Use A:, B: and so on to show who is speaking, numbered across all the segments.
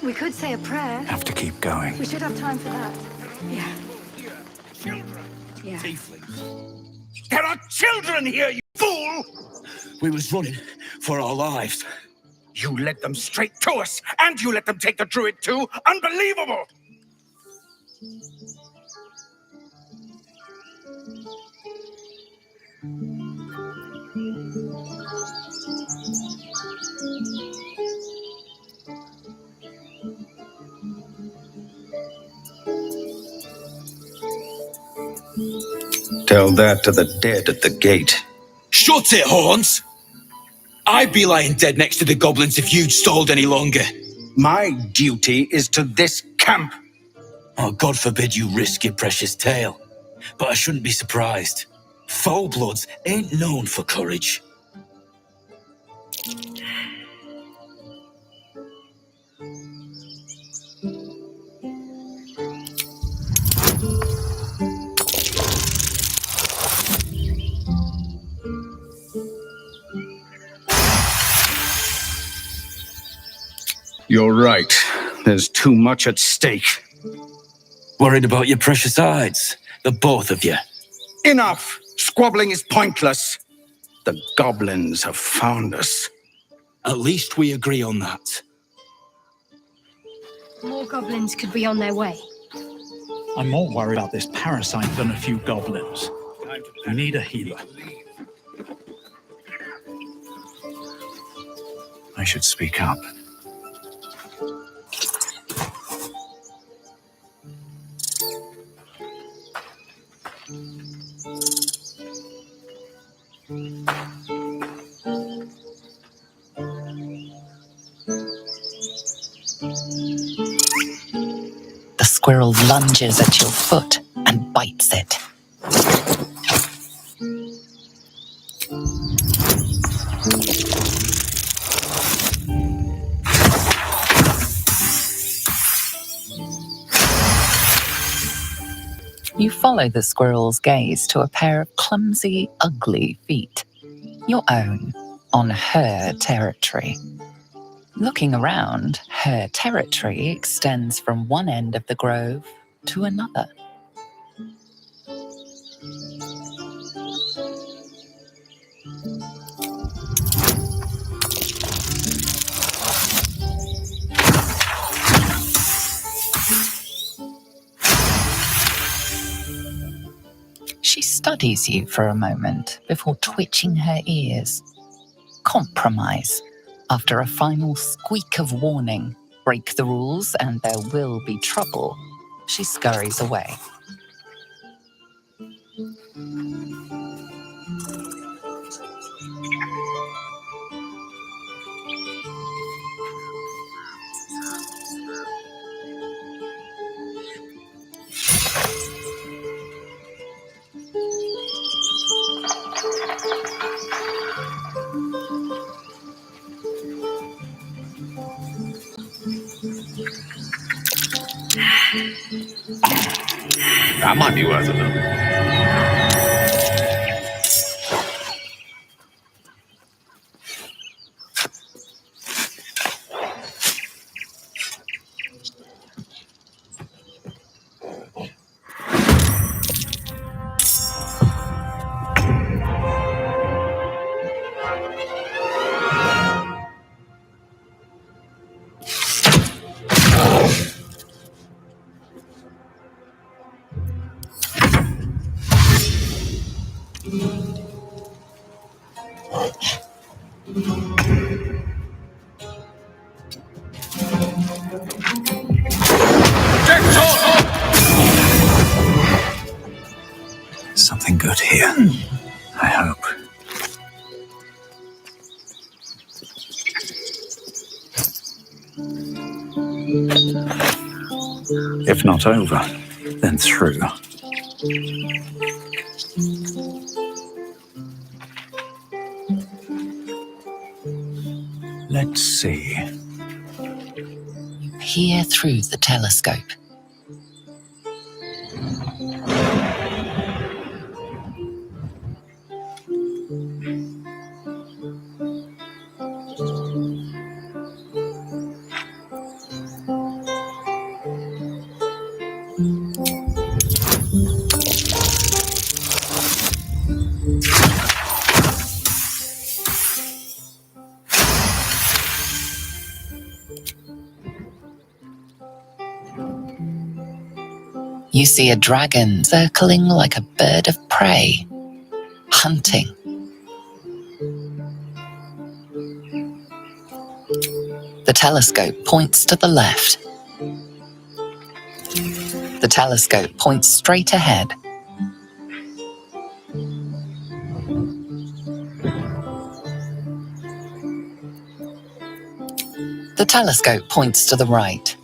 A: We could say a prayer.
B: Have to keep going.
A: We should have time for that. Yeah.
C: Children.
A: Yeah.
C: Tieflings. There are children here, you fool! We was running for our lives. You led them straight to us, and you let them take the druid too. Unbelievable!
B: Tell that to the dead at the gate.
C: Shut it, Horns! I'd be lying dead next to the goblins if you'd stalled any longer.
B: My duty is to this camp.
C: Oh, God forbid you risk your precious tail. But I shouldn't be surprised. Foul-bloods ain't known for courage.
B: You're right. There's too much at stake.
C: Worried about your precious hides, the both of you.
B: Enough! Squabbling is pointless. The goblins have found us.
C: At least we agree on that.
A: More goblins could be on their way.
D: I'm more worried about this parasite than a few goblins. We need a healer.
B: I should speak up.
E: The squirrel lunges at your foot and bites it. You follow the squirrel's gaze to a pair of clumsy, ugly feet. Your own, on her territory. Looking around, her territory extends from one end of the grove to another. She studies you for a moment before twitching her ears. Compromise. After a final squeak of warning, break the rules and there will be trouble, she scurries away.
F: That might be worth a look.
B: Something good here. I hope. If not over, then through. Let's see.
E: Peer through the telescope. You see a dragon circling like a bird of prey, hunting. The telescope points to the left. The telescope points straight ahead. The telescope points to the right.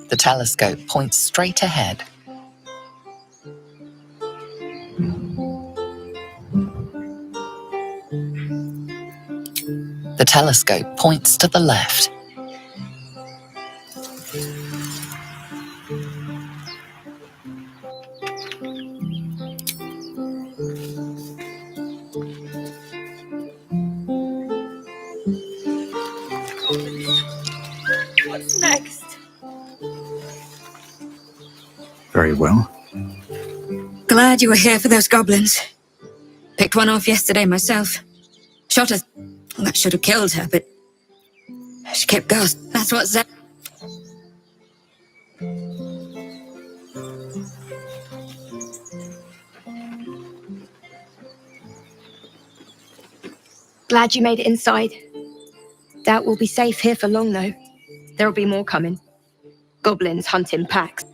E: The telescope points straight ahead. The telescope points to the left.
A: What's next?
B: Very well.
G: Glad you were here for those goblins. Picked one off yesterday myself. Shot her. Well, that should have killed her, but she kept gasping. That's what Zeb...
A: Glad you made it inside. Doubt we'll be safe here for long, though. There'll be more coming. Goblins hunting packs.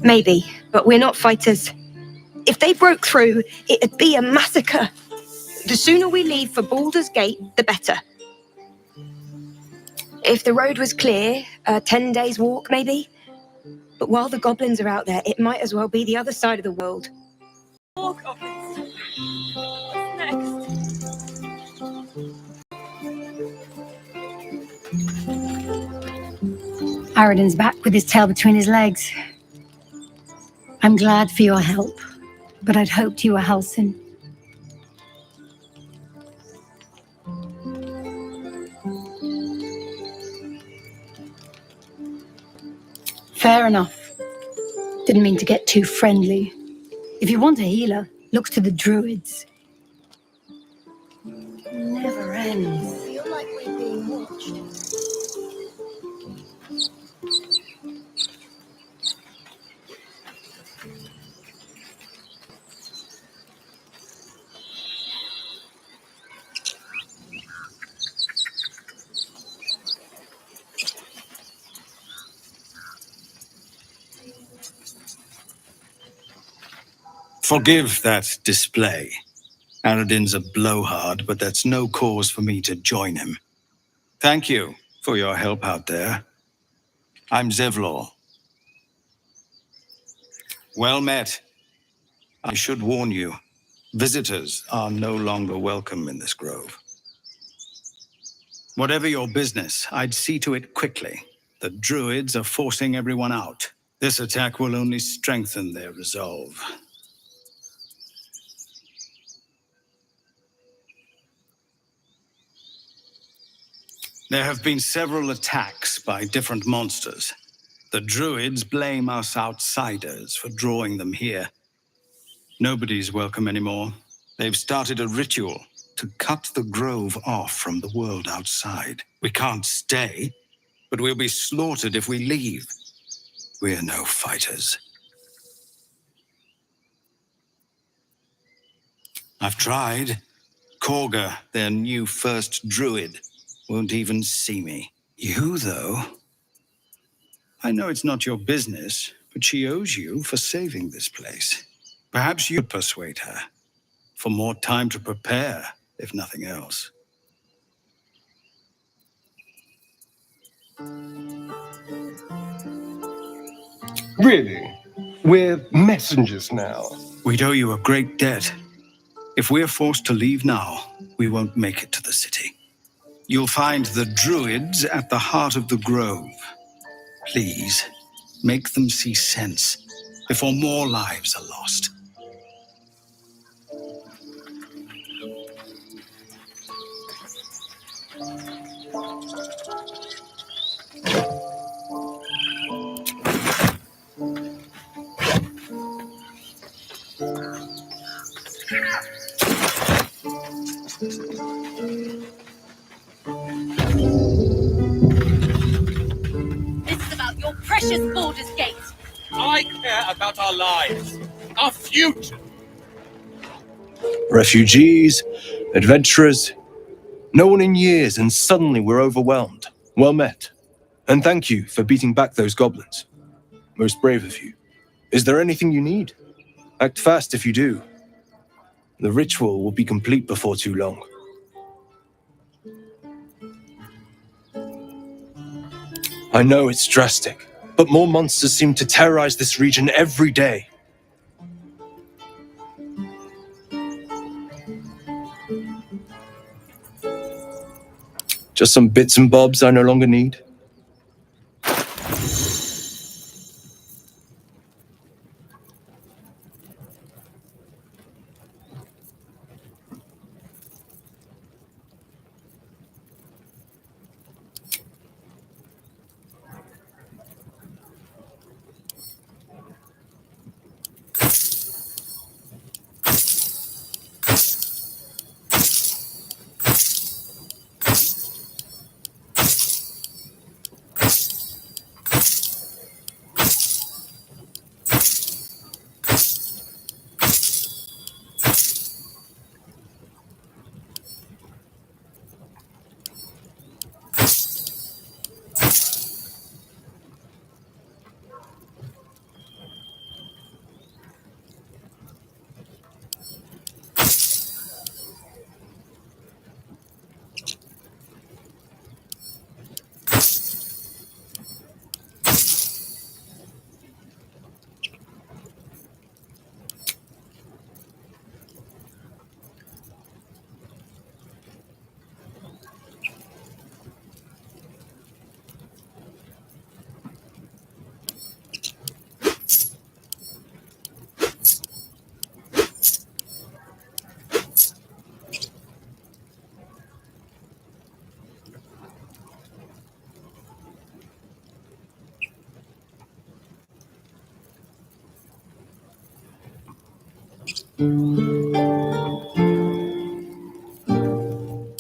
A: Maybe, but we're not fighters. If they broke through, it'd be a massacre. The sooner we leave for Baldur's Gate, the better. If the road was clear, 10 days walk maybe. But while the goblins are out there, it might as well be the other side of the world. More goblins. What's next?
H: Aradin's back with his tail between his legs. I'm glad for your help, but I'd hoped you were Halsin. Fair enough. Didn't mean to get too friendly. If you want a healer, look to the druids. Never ends.
A: Feel like we're being watched.
B: Forgive that display. Aradin's a blowhard, but that's no cause for me to join him. Thank you for your help out there. I'm Zevlor. Well met. I should warn you, visitors are no longer welcome in this grove. Whatever your business, I'd see to it quickly. The druids are forcing everyone out. This attack will only strengthen their resolve. There have been several attacks by different monsters. The druids blame us outsiders for drawing them here. Nobody's welcome anymore. They've started a ritual to cut the grove off from the world outside. We can't stay, but we'll be slaughtered if we leave. We're no fighters. I've tried. Korga, their new first druid, won't even see me. You, though? I know it's not your business, but she owes you for saving this place. Perhaps you'd persuade her. For more time to prepare, if nothing else.
I: Really? We're messengers now.
B: We'd owe you a great debt. If we're forced to leave now, we won't make it to the city. You'll find the druids at the heart of the grove. Please, make them see sense before more lives are lost.
J: precious Baldur's Gate.
C: I care about our lives, our future.
I: Refugees, adventurers, no one in years, and suddenly we're overwhelmed. Well met. And thank you for beating back those goblins. Most brave of you. Is there anything you need? Act fast if you do. The ritual will be complete before too long. I know it's drastic, but more monsters seem to terrorize this region every day. Just some bits and bobs I no longer need.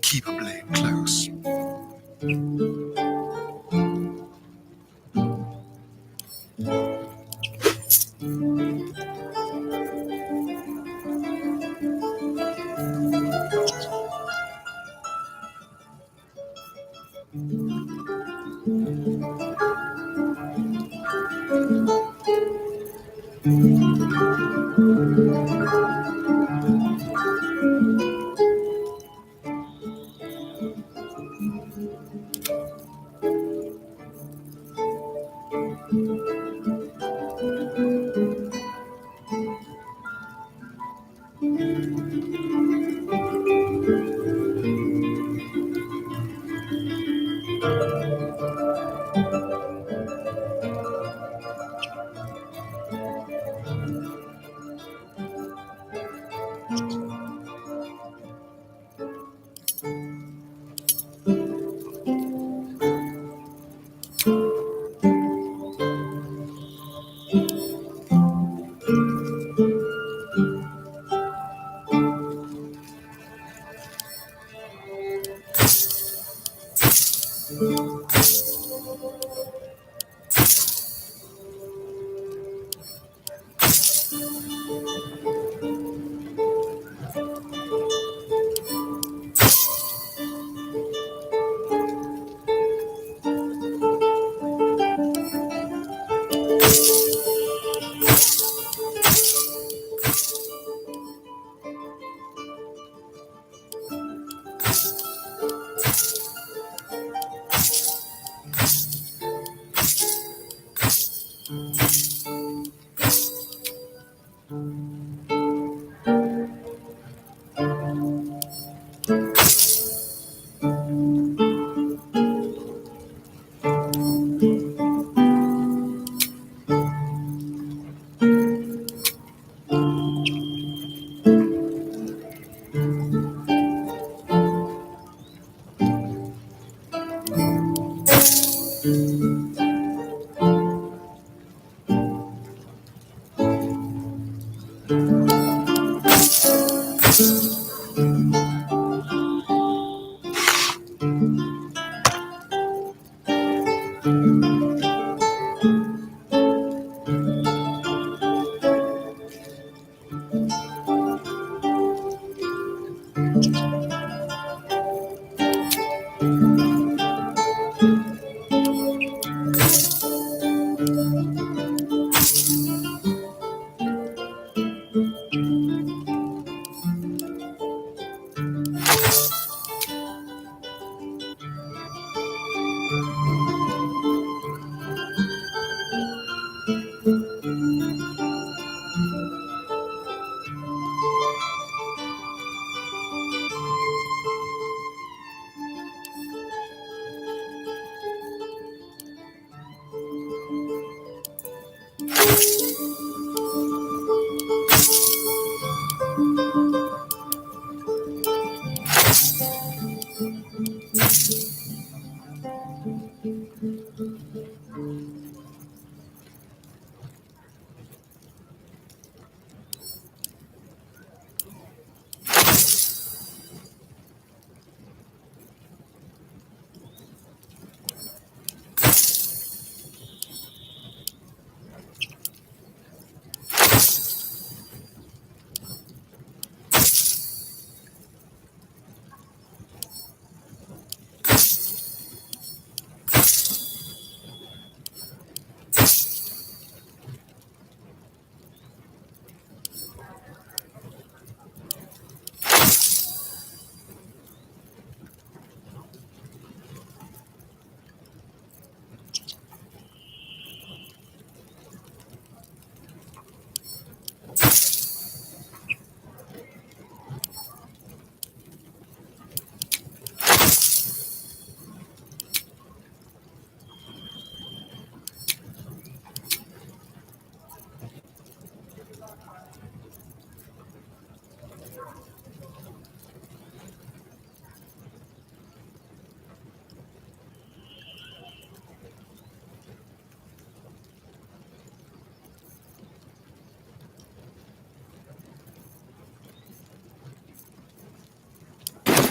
K: Keep a blade close.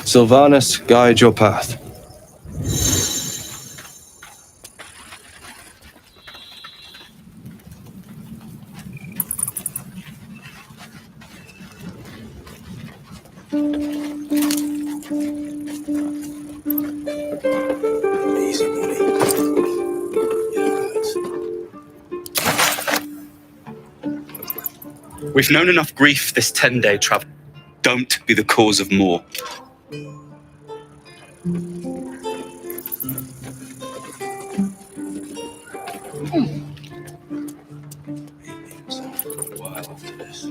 I: Sylvanus, guide your path.
K: Easy, buddy. You're good.
J: We've known enough grief this 10-day travel. Don't be the cause of more.
K: A while after this.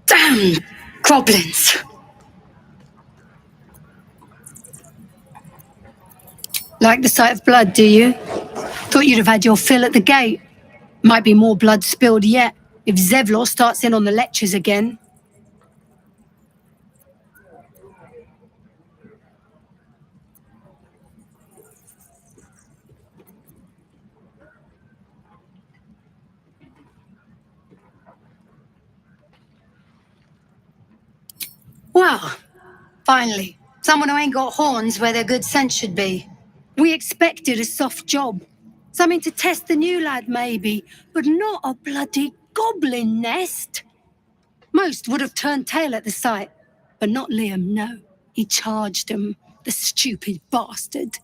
H: Damn goblins! Like the sight of blood, do you? Thought you'd have had your fill at the gate. Might be more blood spilled yet, if Zevlor starts in on the lectures again. Well, finally, someone who ain't got horns where their good sense should be. We expected a soft job. Something to test the new lad, maybe, but not a bloody goblin nest. Most would have turned tail at the sight, but not Liam, no. He charged him, the stupid bastard.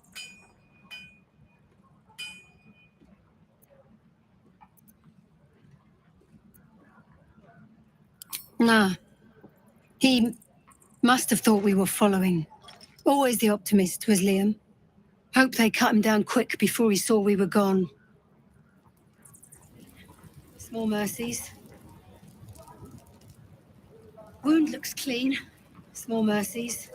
H: Nah. He must have thought we were following. Always the optimist was Liam. Hope they cut him down quick before he saw we were gone. Small mercies. Wound looks clean. Small mercies.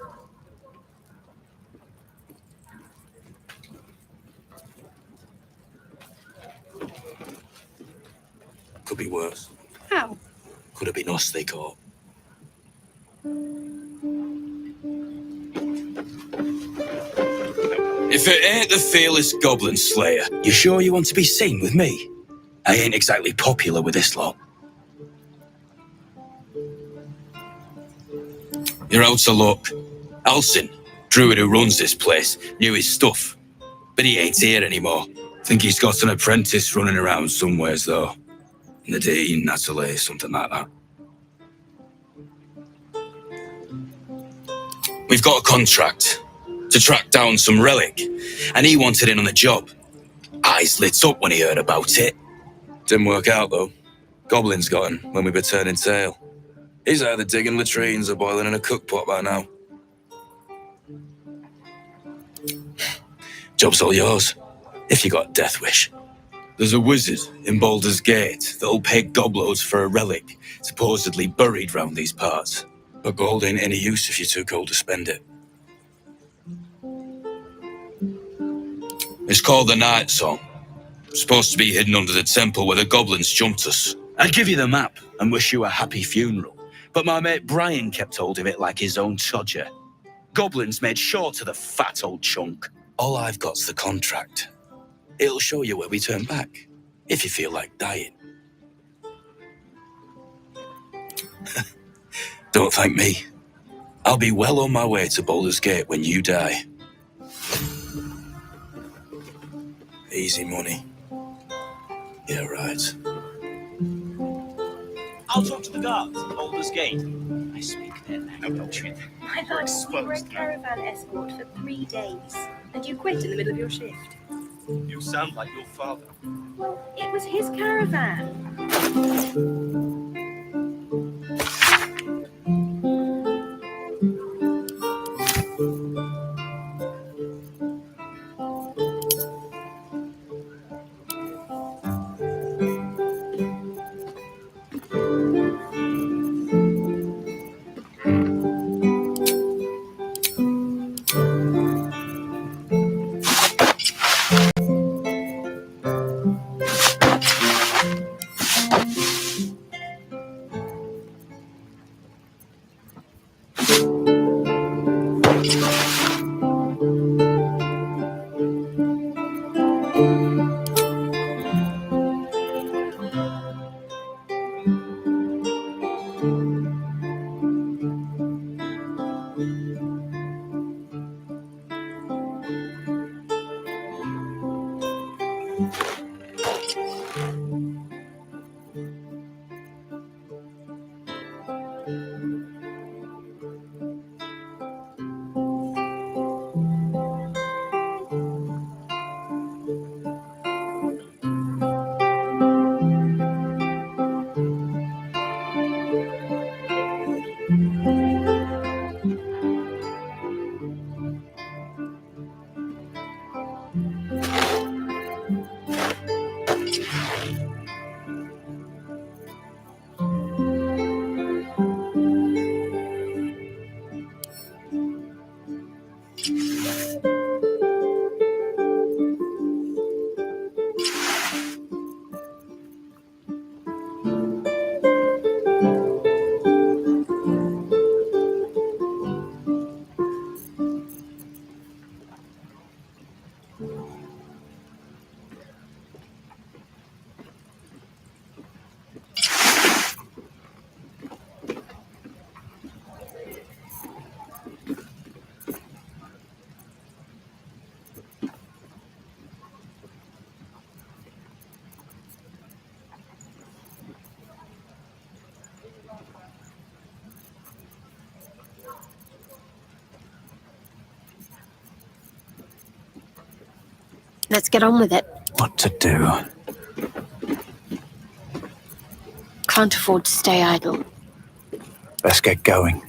K: Could be worse.
H: How?
K: Could have been us they caught. If it ain't the fearless goblin slayer, you sure you want to be seen with me? I ain't exactly popular with this lot. You're out of luck. Alcin, druid who runs this place, knew his stuff. But he ain't here anymore. Think he's got an apprentice running around somewheres though. Nadine, Natalie, something like that. We've got a contract to track down some relic, and he wanted in on the job. Eyes lit up when he heard about it. Didn't work out though. Goblins got him when we were turning tail. He's either digging latrines or boiling in a cookpot by now. Job's all yours, if you got a death wish. There's a wizard in Baldur's Gate that'll pay gobloads for a relic supposedly buried round these parts. But gold ain't any use if you're too cold to spend it. It's called the Night Song. Supposed to be hidden under the temple where the goblins jumped us. I'd give you the map and wish you a happy funeral, but my mate Brian kept hold of it like his own todger. Goblins made sure to the fat old chunk. All I've got's the contract. It'll show you where we turn back, if you feel like dying. Don't thank me. I'll be well on my way to Baldur's Gate when you die. Easy money. Yeah, right.
L: I'll talk to the guards at Baldur's Gate. I speak their language.
M: I thought you were a caravan escort for 3 days, and you quit in the middle of your shift.
L: You sound like your father.
M: Well, it was his caravan.
H: Let's get on with it.
D: What to do?
H: Can't afford to stay idle.
D: Let's get going.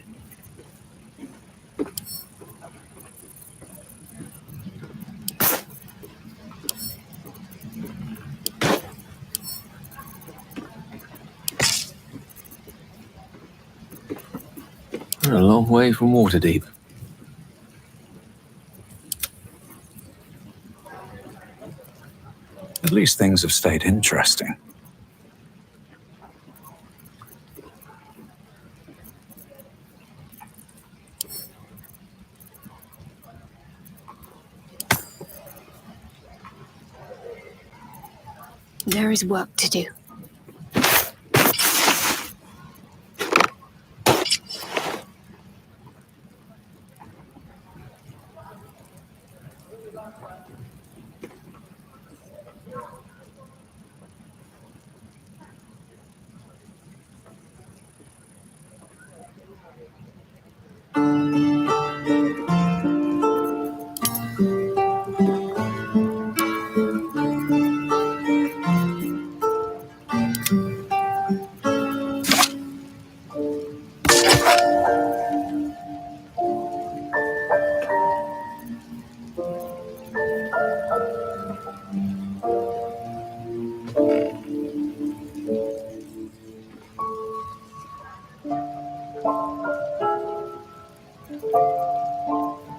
I: We're a long way from Waterdeep.
D: At least things have stayed interesting.
H: There is work to do.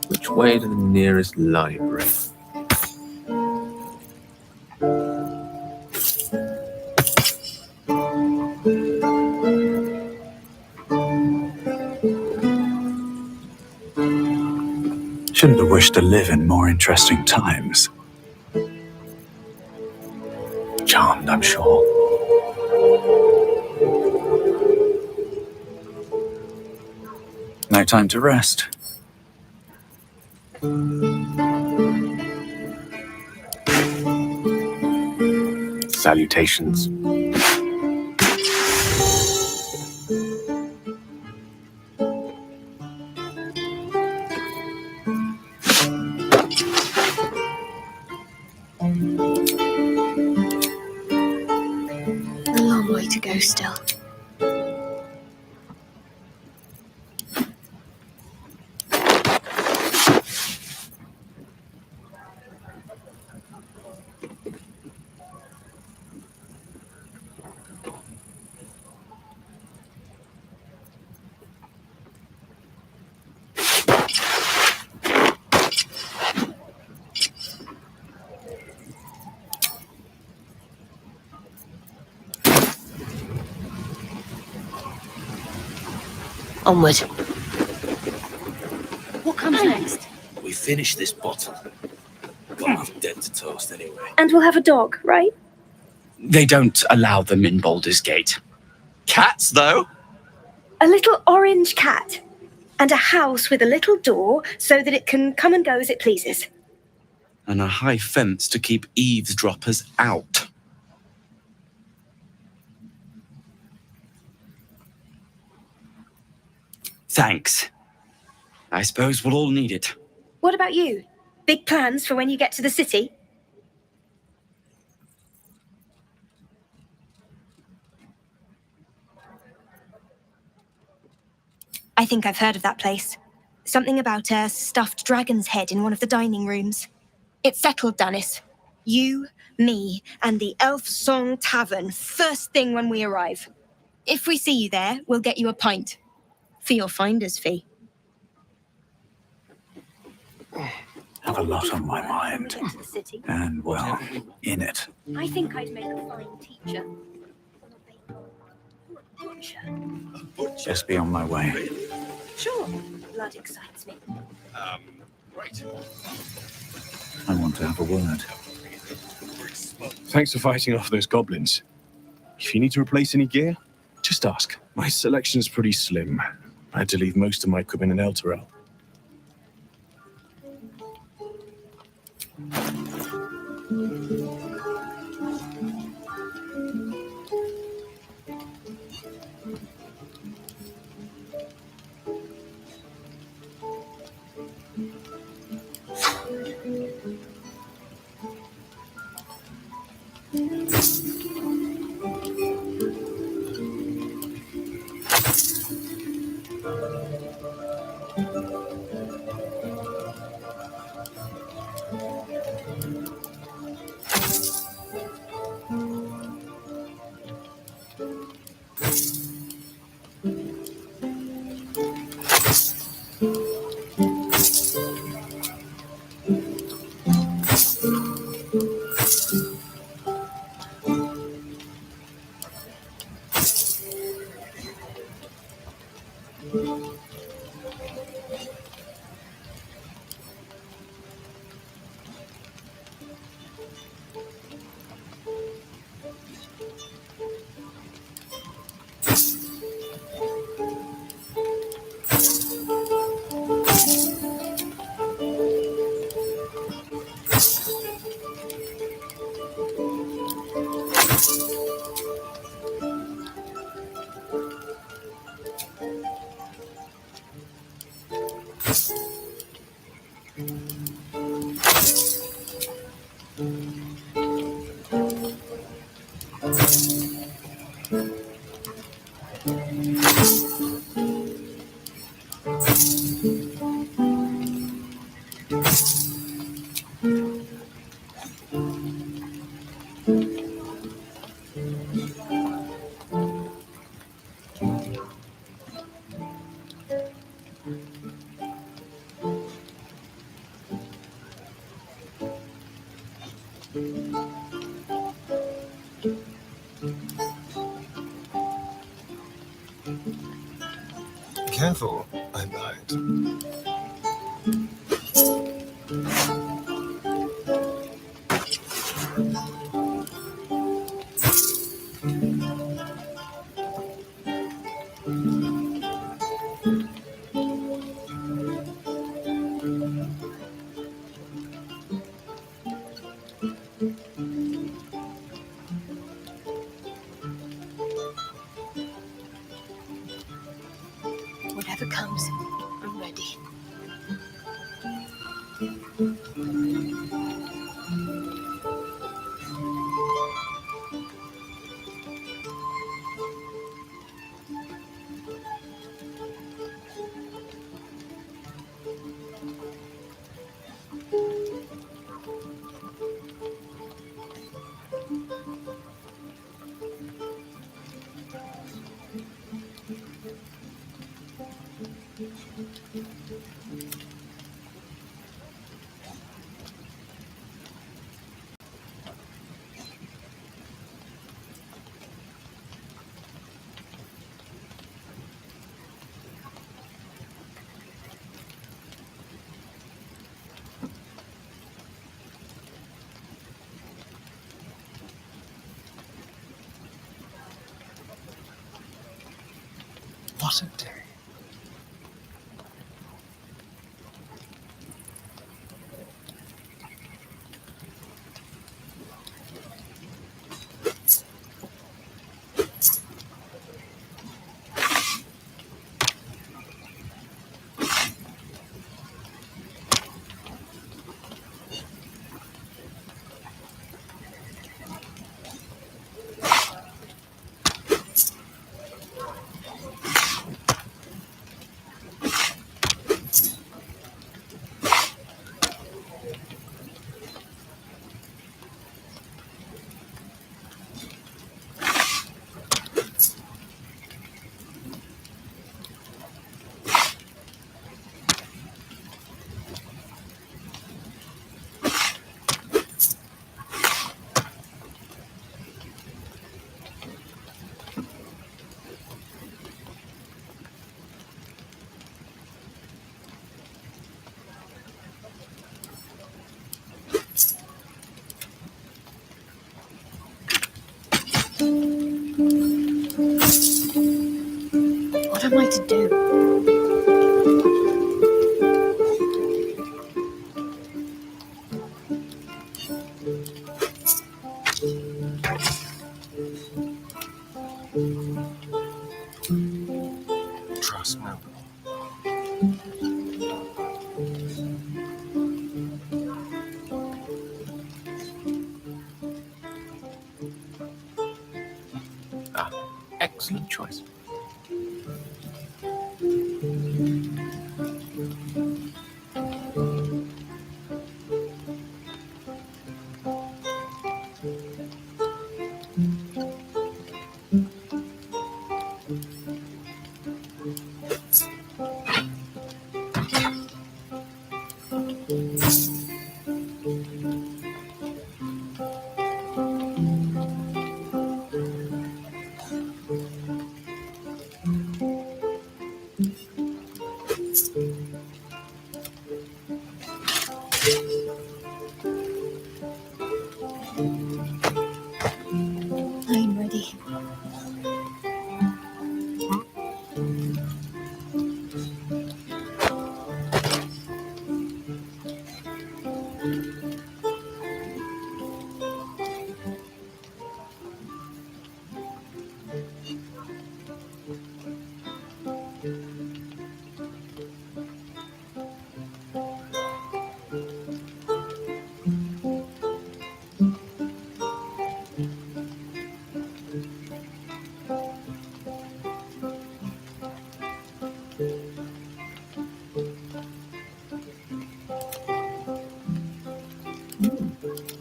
I: Which way to the nearest library?
D: Shouldn't have wished to live in more interesting times. Charmed, I'm sure. No time to rest. Salutations.
H: A long way to go still. Onward. What comes next?
K: We finish this bottle. Got enough dead to toast anyway.
M: And we'll have a dog, right?
J: They don't allow them in Baldur's Gate. Cats, though?
M: A little orange cat. And a house with a little door so that it can come and go as it pleases.
J: And a high fence to keep eavesdroppers out. Thanks. I suppose we'll all need it.
M: What about you? Big plans for when you get to the city?
A: I think I've heard of that place. Something about a stuffed dragon's head in one of the dining rooms. It's settled, Danis. You, me, and the Elf Song Tavern first thing when we arrive. If we see you there, we'll get you a pint. For your finder's fee.
D: Have a lot on my mind.
M: Get to the city.
D: And, well, in it.
M: I think I'd make a fine teacher. Butcher.
D: Just be on my way.
M: Sure. Blood excites me.
F: Right.
D: I want to have a word.
I: Thanks for fighting off those goblins. If you need to replace any gear, just ask. My selection's pretty slim. I had to leave most of my equipment in Elturel.
N: Careful, I might.
M: Whatever comes, I'm ready.
N: What a day.
M: What am I to do?
N: Trust me. Ah, excellent choice.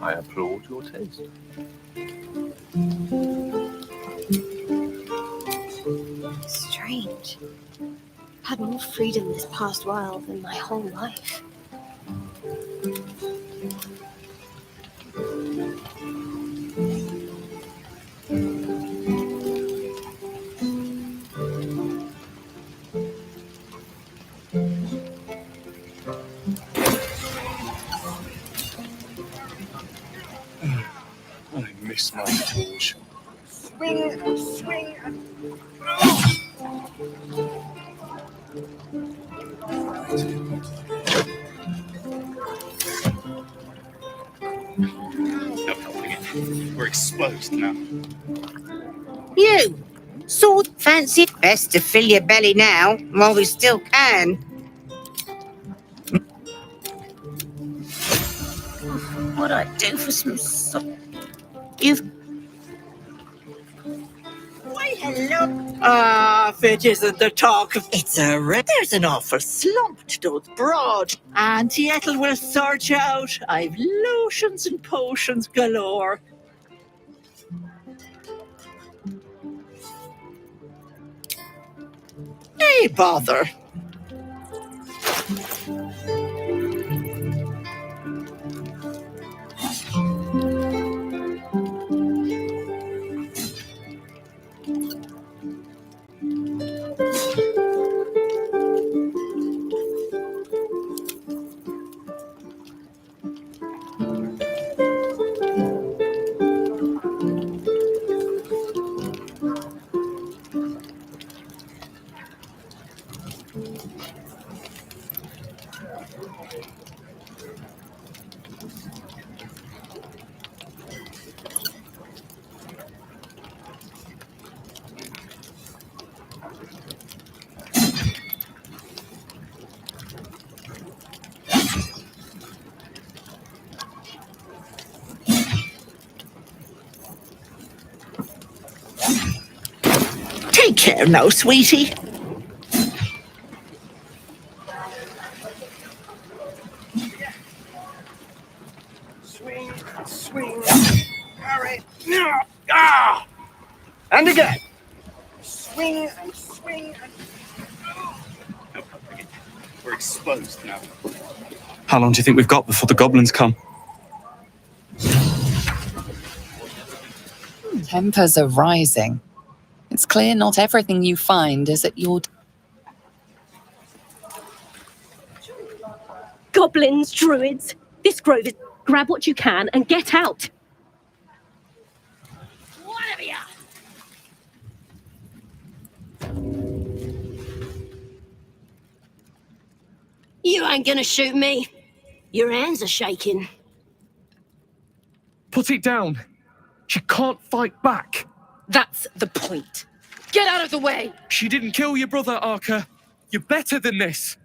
N: I applaud your taste.
M: Strange. Had more freedom this past while than my whole life.
N: I miss my torch.
C: Swing and swing and...
J: No helping it. We're exposed now.
O: You! Sort fancy best to fill your belly now, while we still can. What'd I do for some You've...
P: Why, hello. If it isn't the talk of... It's a there's an awful slump to those broad. Auntie Ethel will sort you out. I've lotions and potions galore. Hey, bother. Take care now, sweetie.
C: Swing, swing, parry. Ah! And again. Swing and swing and...
J: No helping it. We're exposed now. How long do you think we've got before the goblins come?
E: Tempers are rising. It's clear not everything you find is at your...
M: Goblins, druids. This grove is... Grab what you can and get out.
H: Whatever ya!
A: You ain't gonna shoot me. Your hands are shaking.
Q: Put it down. She can't fight back.
H: That's the point. Get out of the way!
Q: She didn't kill your brother, Arca. You're better than this.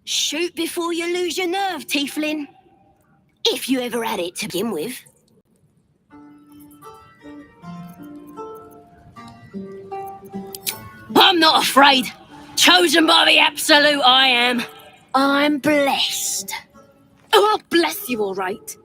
A: Shoot before you lose your nerve, tiefling. If you ever had it to begin with. I'm not afraid. Chosen by the Absolute, I am. I'm blessed.
H: Oh, I'll bless you, all right.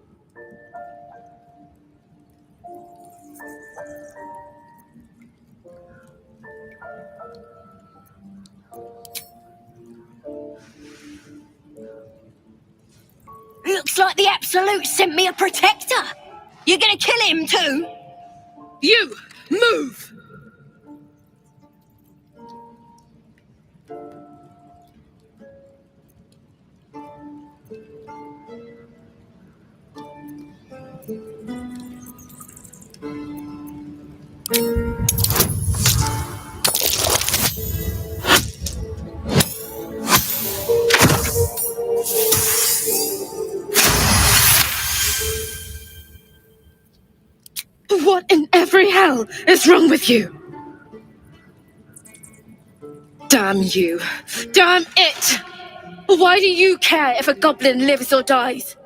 A: Looks like the Absolute sent me a protector. You're gonna kill him too?
H: You, move! What in every hell is wrong with you? Damn you. Damn it! Why do you care if a goblin lives or dies?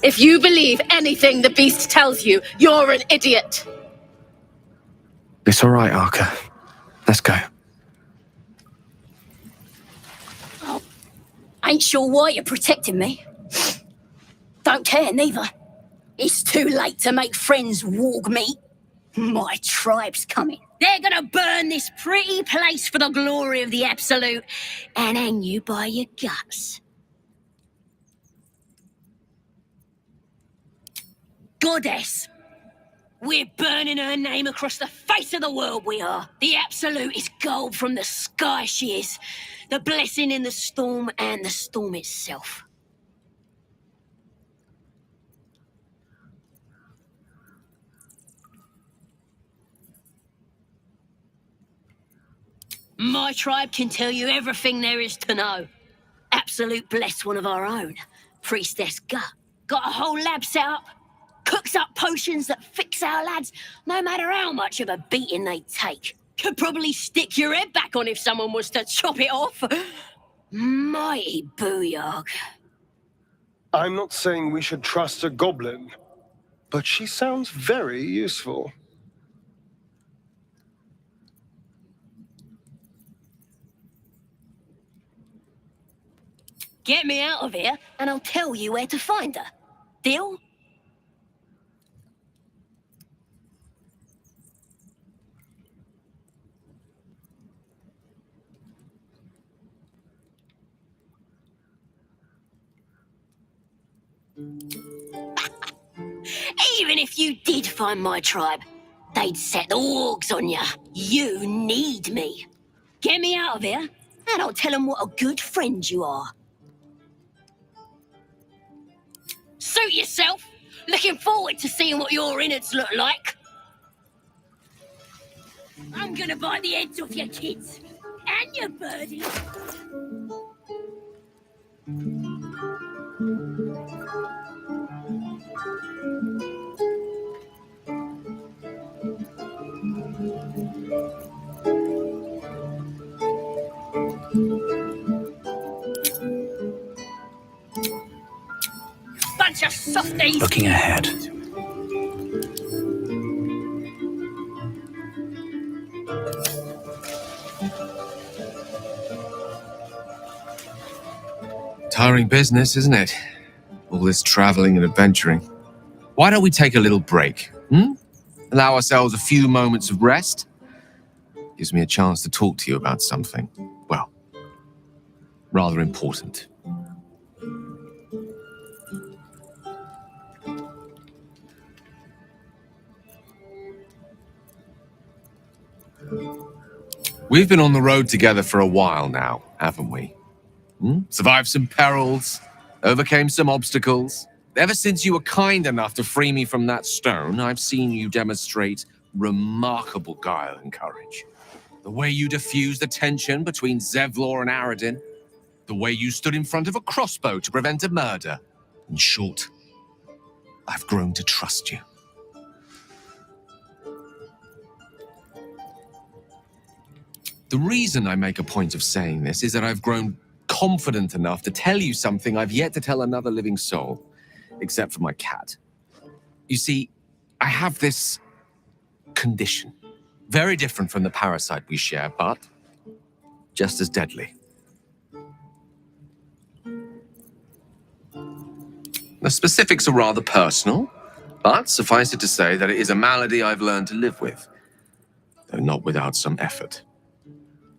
R: If you believe anything the beast tells you, you're an idiot.
I: It's all right, Arca. Let's go.
S: Ain't sure why you're protecting me. Don't care, neither. It's too late to make friends, warg meat. My tribe's coming. They're gonna burn this pretty place for the glory of the Absolute and hang you by your guts. Goddess! We're burning her name across the face of the world, we are. The Absolute is gold from the sky, she is. The blessing in the storm and the storm itself. My tribe can tell you everything there is to know. Absolute bless one of our own. Priestess Gut. Got a whole lab set up. Cooks up potions that fix our lads, no matter how much of a beating they take. Could probably stick your head back on if someone was to chop it off. Mighty booyog.
N: I'm not saying we should trust a goblin, but she sounds very useful.
S: Get me out of here, and I'll tell you where to find her. Deal? Even if you did find my tribe, they'd set the wargs on you. You need me. Get me out of here, and I'll tell them what a good friend you are. Suit yourself. Looking forward to seeing what your innards look like. I'm gonna bite the heads off your kids. And your birdies. Bunch of softies.
D: Looking ahead.
T: Tiring business, isn't it? All this traveling and adventuring. Why don't we take a little break? Allow ourselves a few moments of rest? Gives me a chance to talk to you about something, well, rather important. We've been on the road together for a while now, haven't we? Survived some perils, overcame some obstacles. Ever since you were kind enough to free me from that stone, I've seen you demonstrate remarkable guile and courage. The way you diffused the tension between Zevlor and Aradin. The way you stood in front of a crossbow to prevent a murder. In short, I've grown to trust you. The reason I make a point of saying this is that I've grown confident enough to tell you something I've yet to tell another living soul, except for my cat. You see, I have this condition, very different from the parasite we share, but just as deadly. The specifics are rather personal, but suffice it to say that it is a malady I've learned to live with, though not without some effort.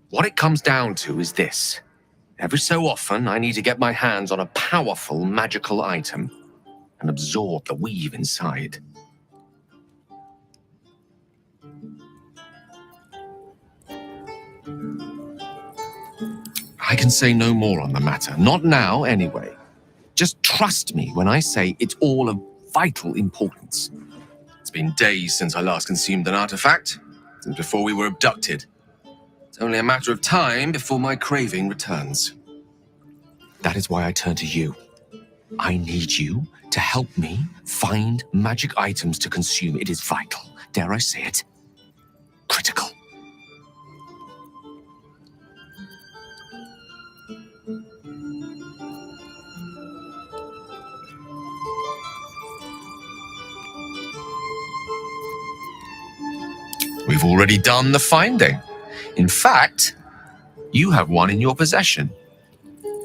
T: What it comes down to is this. Every so often, I need to get my hands on a powerful magical item and absorb the weave inside. I can say no more on the matter, not now anyway. Just trust me when I say it's all of vital importance. It's been days since I last consumed an artifact, since before we were abducted. It's only a matter of time before my craving returns. That is why I turn to you. I need you to help me find magic items to consume. It is vital. Dare I say it? Critical. We've already done the finding. In fact, you have one in your possession.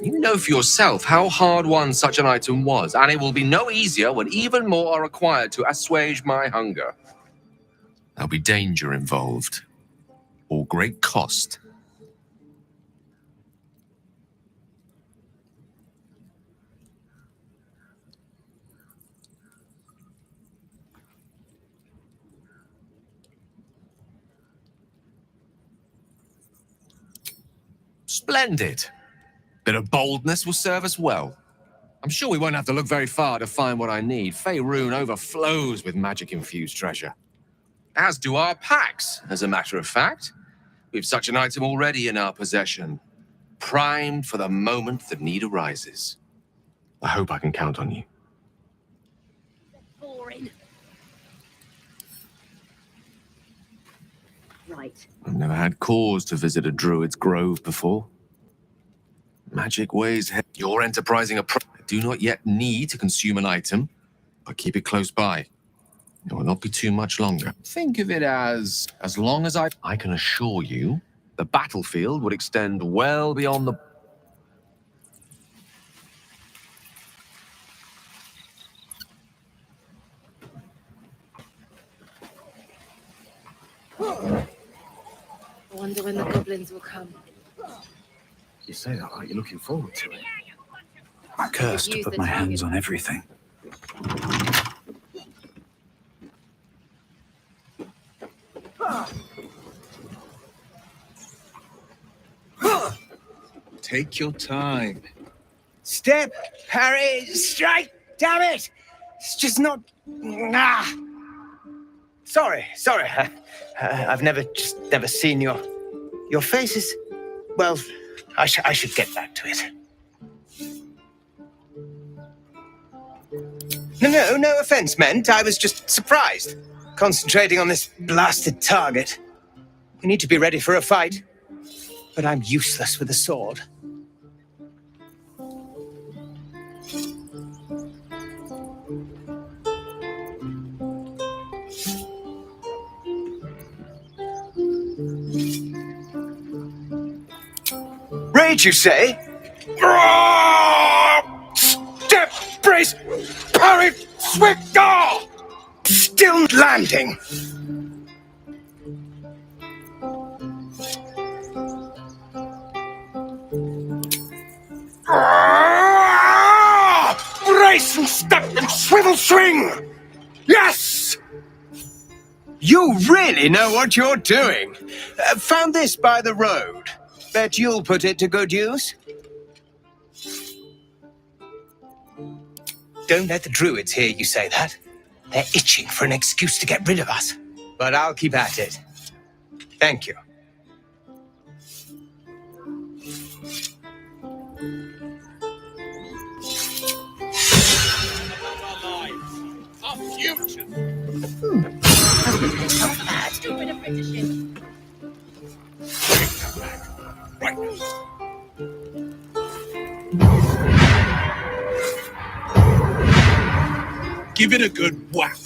T: You know for yourself how hard won such an item was, and it will be no easier when even more are required to assuage my hunger. There'll be danger involved, or great cost. Splendid. Bit of boldness will serve us well. I'm sure we won't have to look very far to find what I need. Faerun overflows with magic-infused treasure. As do our packs, as a matter of fact. We've such an item already in our possession, primed for the moment the need arises. I hope I can count on you.
S: Boring. Right.
T: I've never had cause to visit a druid's grove before. Magic ways, you're enterprising I do not yet need to consume an item, but keep it close by. It will not be too much longer. Think of it as long as I can assure you, the battlefield would extend well beyond the...
A: I wonder when the goblins will come.
D: You say that like you're looking forward to it. I'm cursed to put my hands on everything.
C: Take your time. Step, parry, strike, damn it! It's just not... Ah! Sorry. I've never seen your faces. Well, I should get back to it. No offense meant. I was just surprised. Concentrating on this blasted target. We need to be ready for a fight. But I'm useless with a sword. Rage, you say? Step, brace, parry, swift, still landing. Brace and step and swivel swing! Yes! You really know what you're doing. Found this by the road. Bet you'll put it to good use. Don't let the druids hear you say that. They're itching for an excuse to get rid of us. But I'll keep at it. Thank you. Our future.
S: Stupid apprenticeship.
C: Right. Give it a good whack.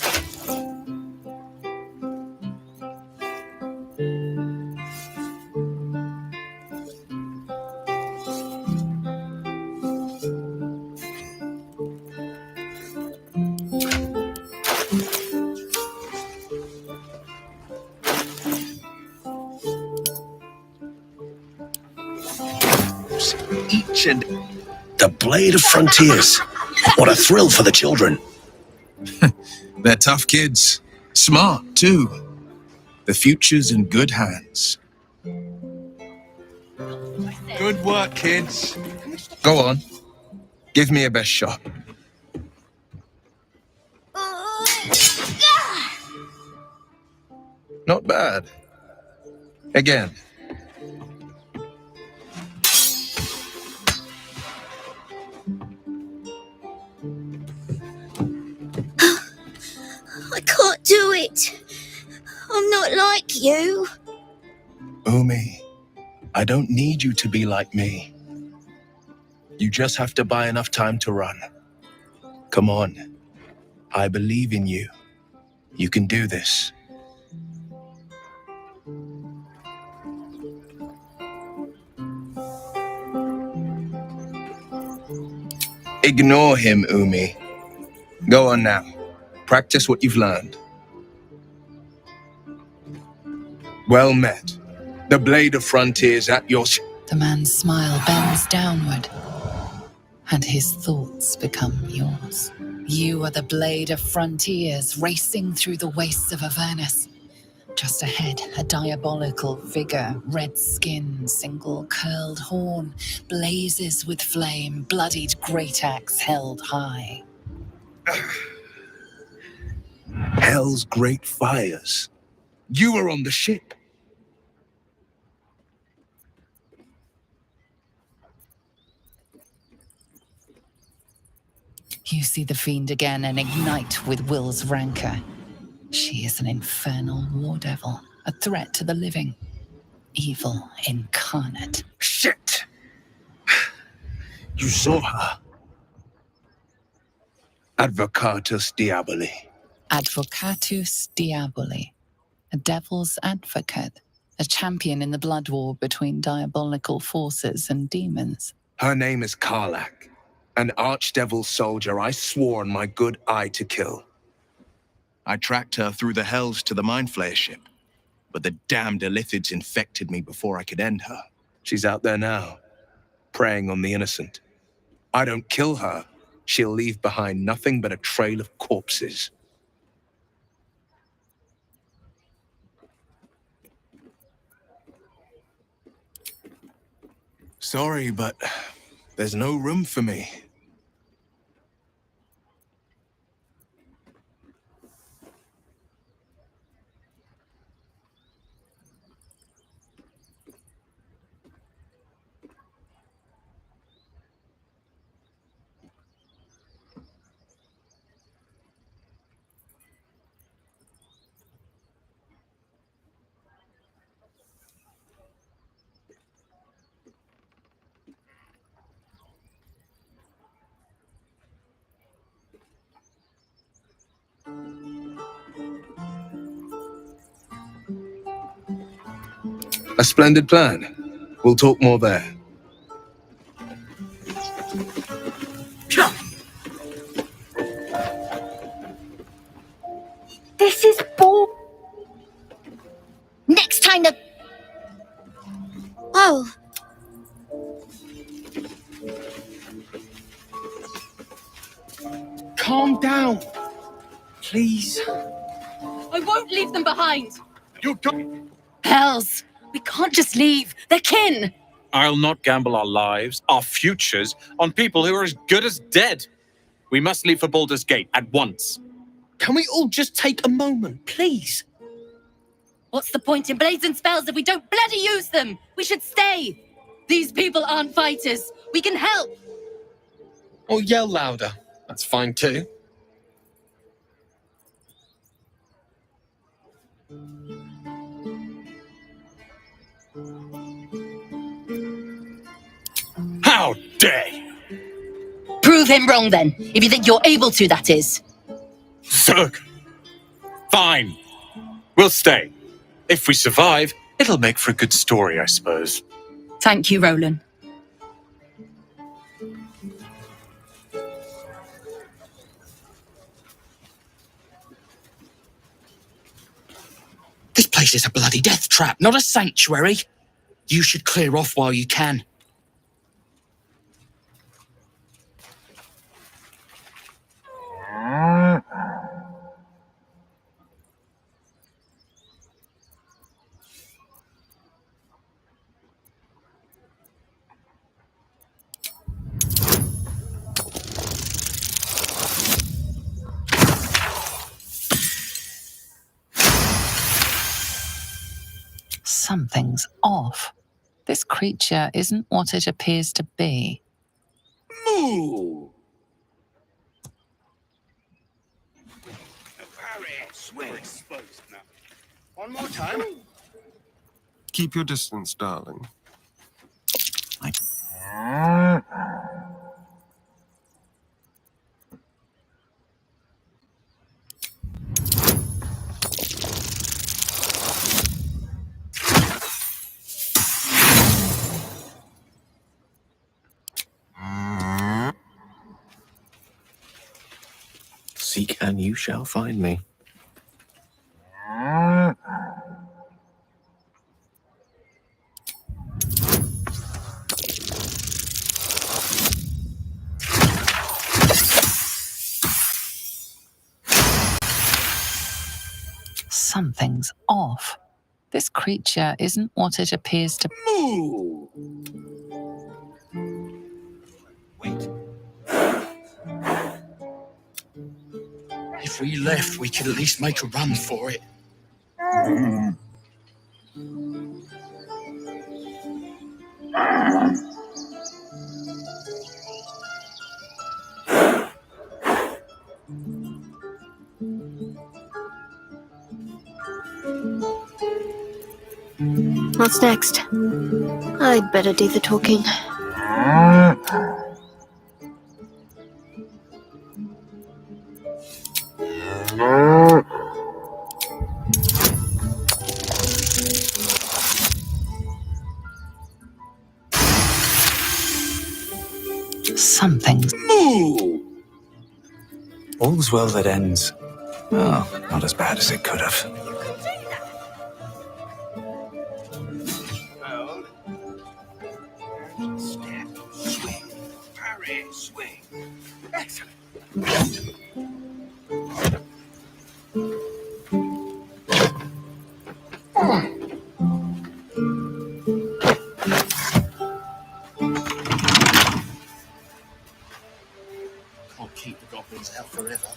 I: Each and the blade of frontiers. What a thrill for the children.
U: They're tough kids. Smart, too. The future's in good hands.
C: Good work, kids.
U: Go on. Give me a best shot. Not bad. Again.
O: I can't do it. I'm not like you.
I: Umi, I don't need you to be like me. You just have to buy enough time to run. Come on. I believe in you. You can do this. Ignore him, Umi. Go on now. Practice what you've learned. Well met. The blade of frontiers at your...
E: The man's smile bends downward, and his thoughts become yours. You are the blade of frontiers racing through the wastes of Avernus. Just ahead, a diabolical figure, red skin, single curled horn, blazes with flame, bloodied great axe held high.
I: Hell's great fires. You were on the ship.
E: You see the fiend again and ignite with Will's rancor. She is an infernal war devil, a threat to the living. Evil incarnate.
I: Shit! You saw her. Advocatus Diaboli.
E: Advocatus Diaboli. A devil's advocate. A champion in the blood war between diabolical forces and demons.
I: Her name is Karlak, an archdevil soldier I swore on my good eye to kill.
U: I tracked her through the hells to the Mind Flayer ship, but the damned Illithids infected me before I could end her.
I: She's out there now, preying on the innocent. I don't kill her, she'll leave behind nothing but a trail of corpses.
U: Sorry, but there's no room for me.
I: A splendid plan. We'll talk more there.
M: This is bull.
S: Next time the... Oh.
C: Calm down. Please.
R: I won't leave them behind.
C: You don't...
R: Hells! We can't just leave. They're kin.
J: I'll not gamble our lives, our futures, on people who are as good as dead. We must leave for Baldur's Gate at once.
C: Can we all just take a moment, please?
R: What's the point in blades and spells if we don't bloody use them? We should stay. These people aren't fighters. We can help.
C: Or yell louder. That's fine too.
J: How dare you!
R: Prove him wrong then, if you think you're able to, that is.
J: Zerg! Fine. We'll stay. If we survive, it'll make for a good story, I suppose.
R: Thank you, Roland.
K: This place is a bloody death trap, not a sanctuary. You should clear off while you can.
E: Something's off. This creature isn't what it appears to be.
K: Moo!
C: We're exposed now. One more time.
N: Keep your distance, darling.
T: Seek and you shall find me.
E: Something's off. This creature isn't what it appears to be.
K: Moo! Wait. If we left, we could at least make a run for it.
M: What's next? I'd better do the talking.
E: Something's...
K: Moo!
D: All's well that ends. Well, not as bad as it could have.
C: Step, swing, parry, swing. Excellent.
K: Can't keep the goblins out forever.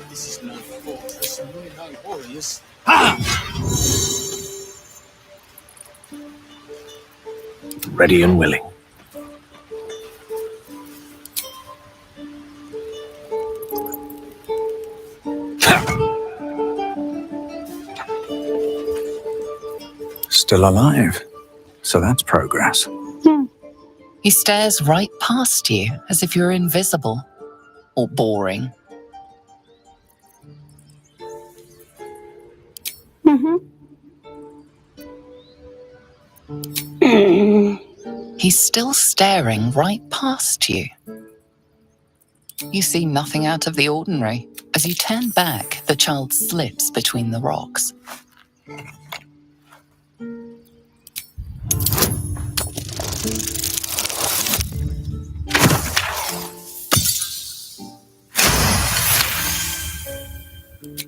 K: This is no fortress and we're no warriors.
D: Ready and willing. Still alive. So that's progress.
E: He stares right past you as if you're invisible or boring. He's still staring right past you. You see nothing out of the ordinary. As you turn back, the child slips between the rocks.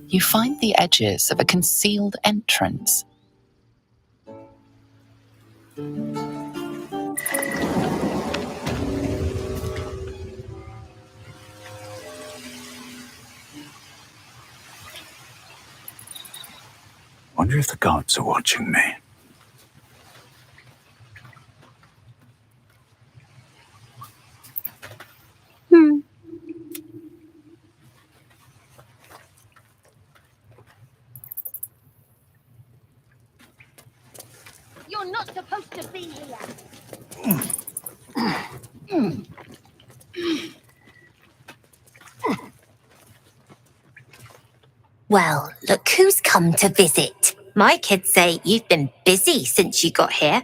E: You find the edges of a concealed entrance.
D: Wonder if the gods are watching me.
S: You're not supposed to be here.
G: Well, look who's come to visit. My kids say you've been busy since you got here.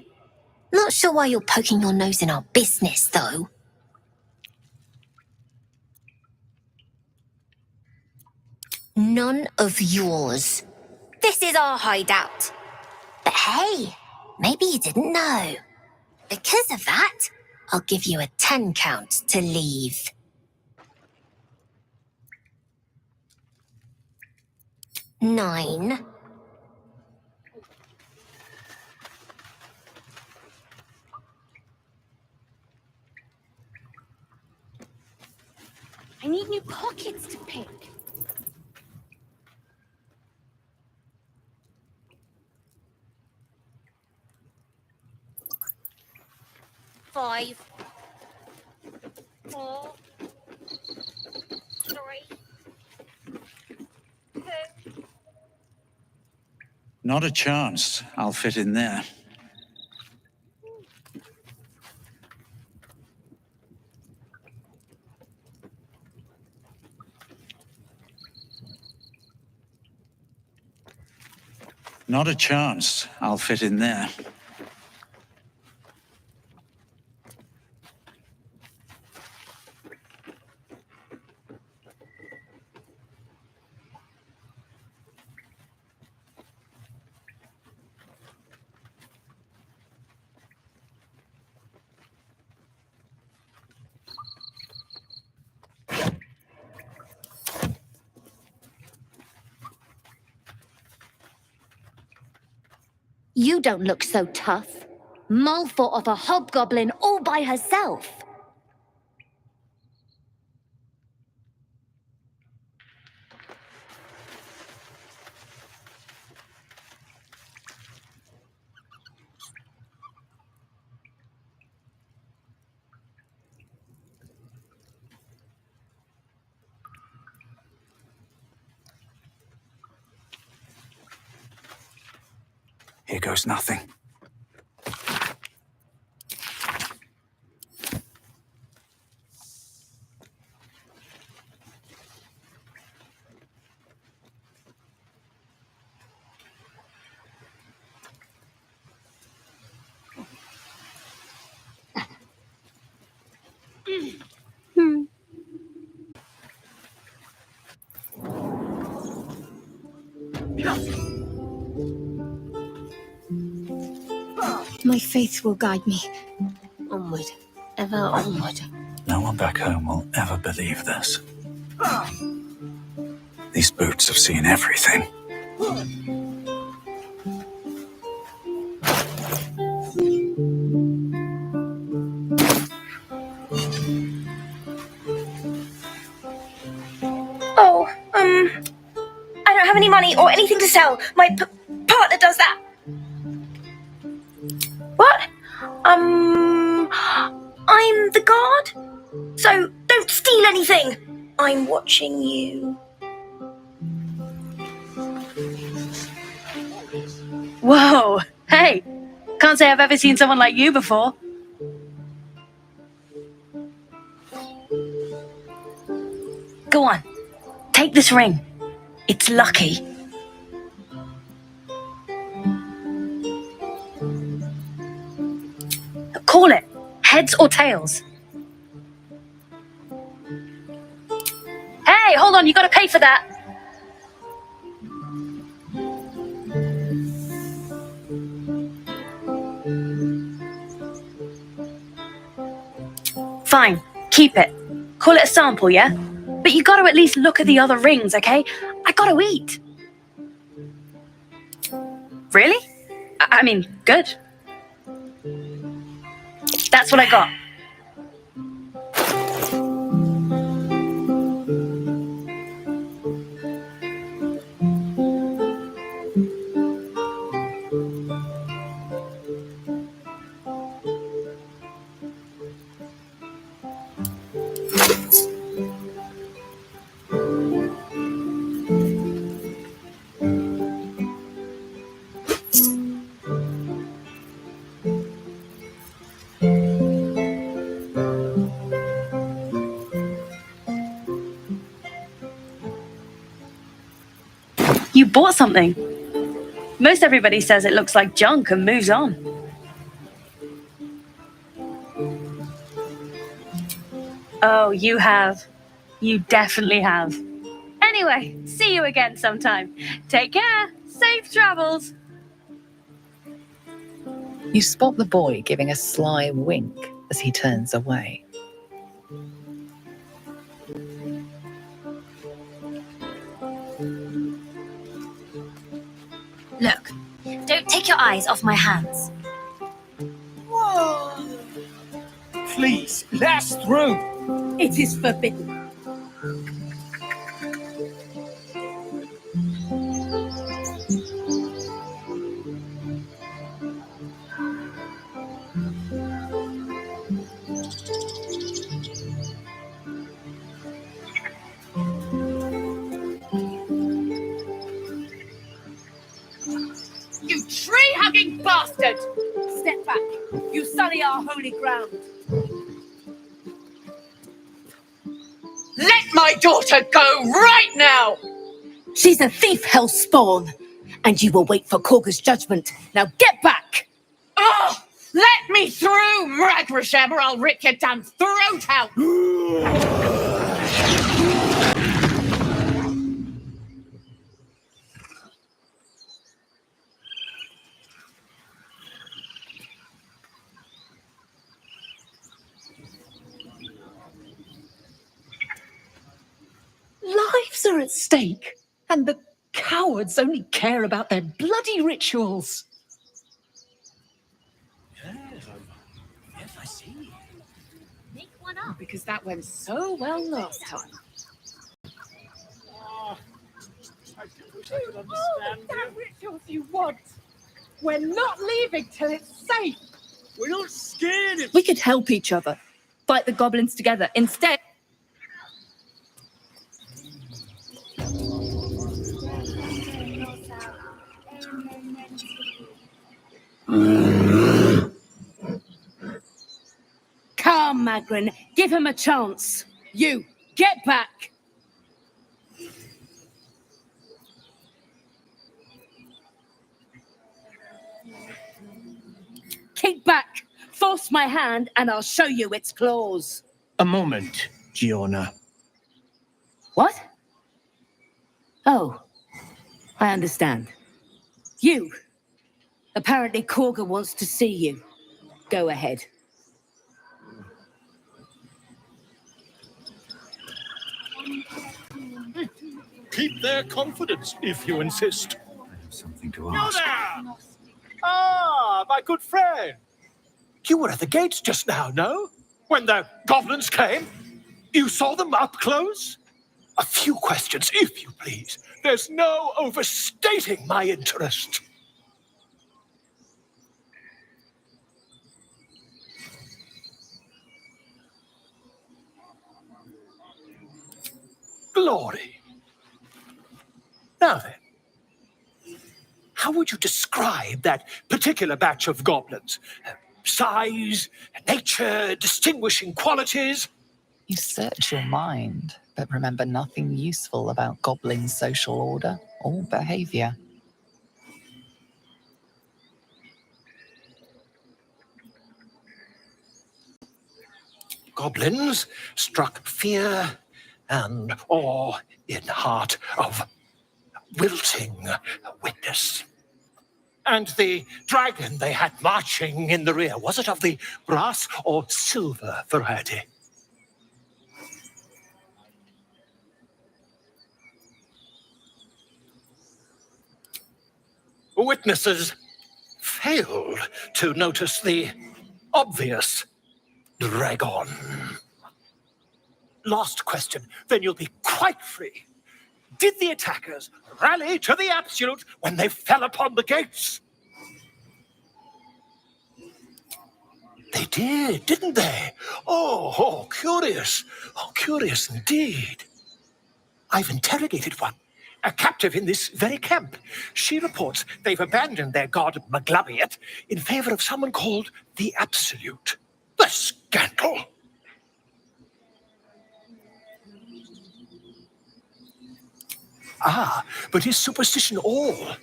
G: Not sure why you're poking your nose in our business, though. None of yours. This is our hideout. But hey, maybe you didn't know. Because of that, I'll give you a 10 count to leave. 9.
S: I need new pockets to pick. 5. 4. 3. 2.
D: Not a chance. I'll fit in there. Not a chance. I'll fit in there.
G: You don't look so tough. Mole fought off a hobgoblin all by herself.
D: Here goes nothing.
M: My faith will guide me. Onward, ever onward.
D: No one back home will ever believe this. These boots have seen everything.
M: Oh, I don't have any money or anything to sell. My partner does that. What? I'm the guard. So don't steal anything. I'm watching you.
R: Whoa! Hey! Can't say I've ever seen someone like you before. Go on. Take this ring. It's lucky. Call it. Heads or tails. Hey, hold on. You gotta pay for that. Fine. Keep it. Call it a sample, yeah? But you gotta at least look at the other rings, okay? I gotta eat. Really? I mean, good. That's what I got. You bought something. Most everybody says it looks like junk and moves on. Oh, you have. You definitely have. Anyway, see you again sometime. Take care. Safe travels.
E: You spot the boy giving a sly wink as he turns away.
G: Look, don't take your eyes off my hands.
B: Whoa! Please, last through. It is forbidden. You tree-hugging bastard! Step back. You sully our holy ground. Let my daughter go right now! She's a thief, hell spawn. And you will wait for Korga's judgment. Now get back! Oh! Let me through, Mragrasham, or I'll rip your damn throat out!
P: Lives are at stake, and the cowards only care about their bloody rituals.
B: Make one up. Because that went so well last time.
Q: I could understand that rituals you want. We're not leaving till it's safe. We're not scared of...
B: We could help each other. Fight the goblins together. Instead... Come, Magrin. Give him a chance. You, get back. Keep back. Force my hand and I'll show you its claws.
C: A moment, Giona.
B: What? Oh, I understand. You. Apparently Korga wants to see you. Go ahead.
Q: Keep their confidence, if you insist.
D: I have something to
Q: You
D: ask.
Q: there! Ah, my good friend. You were at the gates just now, no? When the goblins came? You saw them up close? A few questions, if you please. There's no overstating my interest. Glory. Now then, how would you describe that particular batch of goblins? Size, nature, distinguishing qualities?
E: You search your mind, but remember nothing useful about goblin social order or behavior.
Q: Goblins struck fear and awe in heart of wilting witness. And the dragon they had marching in the rear, was it of the brass or silver variety? Witnesses failed to notice the obvious dragon. Last question, then you'll be quite free. Did the attackers rally to the absolute when they fell upon the gates? They did, didn't they? Oh, curious. Oh, curious indeed. I've interrogated one, a captive in this very camp. She reports they've abandoned their god Maglabiet in favor of someone called the Absolute. The scandal! Ah, but is superstition all?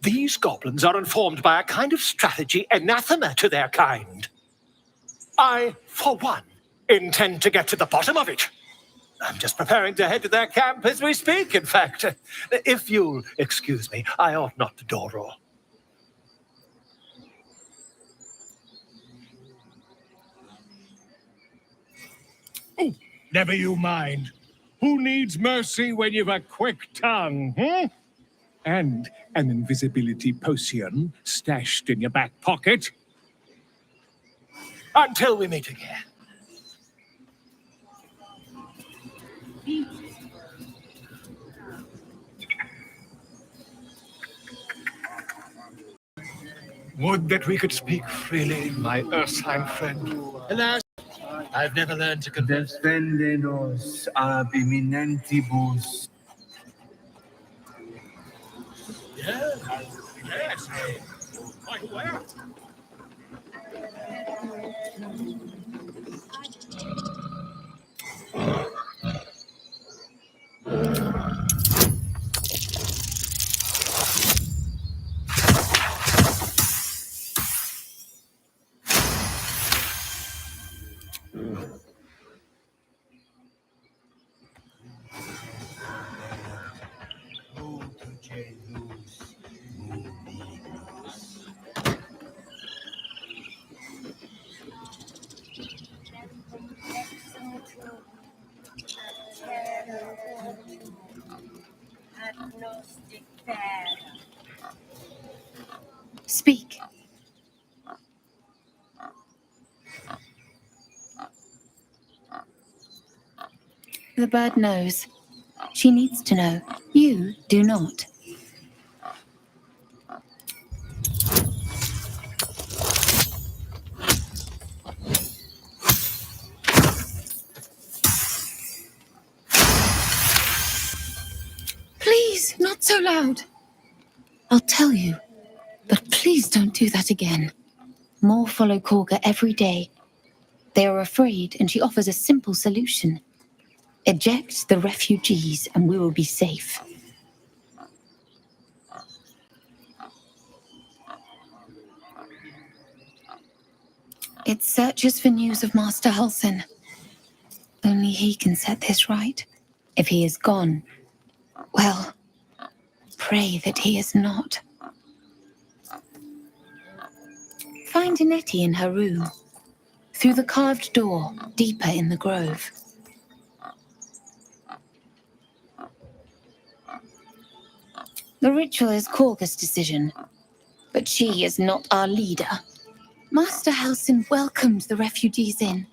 Q: These goblins are informed by a kind of strategy anathema to their kind. I, for one, intend to get to the bottom of it. I'm just preparing to head to their camp as we speak, in fact. If you'll excuse me, I ought not to dawdle.
L: Never you mind. Who needs mercy when you've a quick tongue, hmm? And an invisibility potion stashed in your back pocket?
Q: Until we meet again. Would that we could speak freely, my Ursine friend.
V: Alas, I've never learned to converse.
W: Defendenos ab imminentibus.
Q: Yes, quite aware.
H: Speak.
A: The bird knows. She needs to know. You do not. Please, not so loud. I'll tell you, but please don't do that again. More follow Korga every day. They are afraid, and she offers a simple solution. Eject the refugees, and we will be safe. It searches for news of Master Halsin. Only he can set this right. If he is gone, well, pray that he is not. Find Nettie in her room. Through the carved door, deeper in the grove. The ritual is Korga's decision, but she is not our leader. Master Halsin welcomed the refugees in.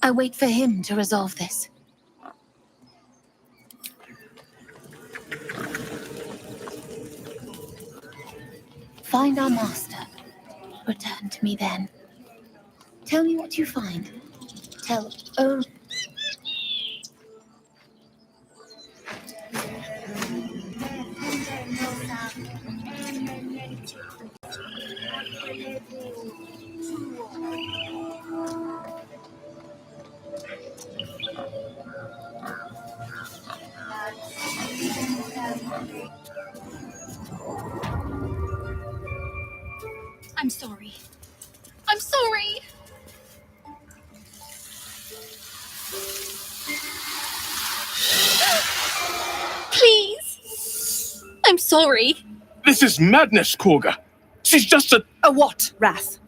A: I wait for him to resolve this. Find our master. Return to me then. Tell me what you find. Tell
F: I'm sorry. I'm sorry! Please! I'm sorry.
U: This is madness, Korga. She's just a...
O: A what, Wrath?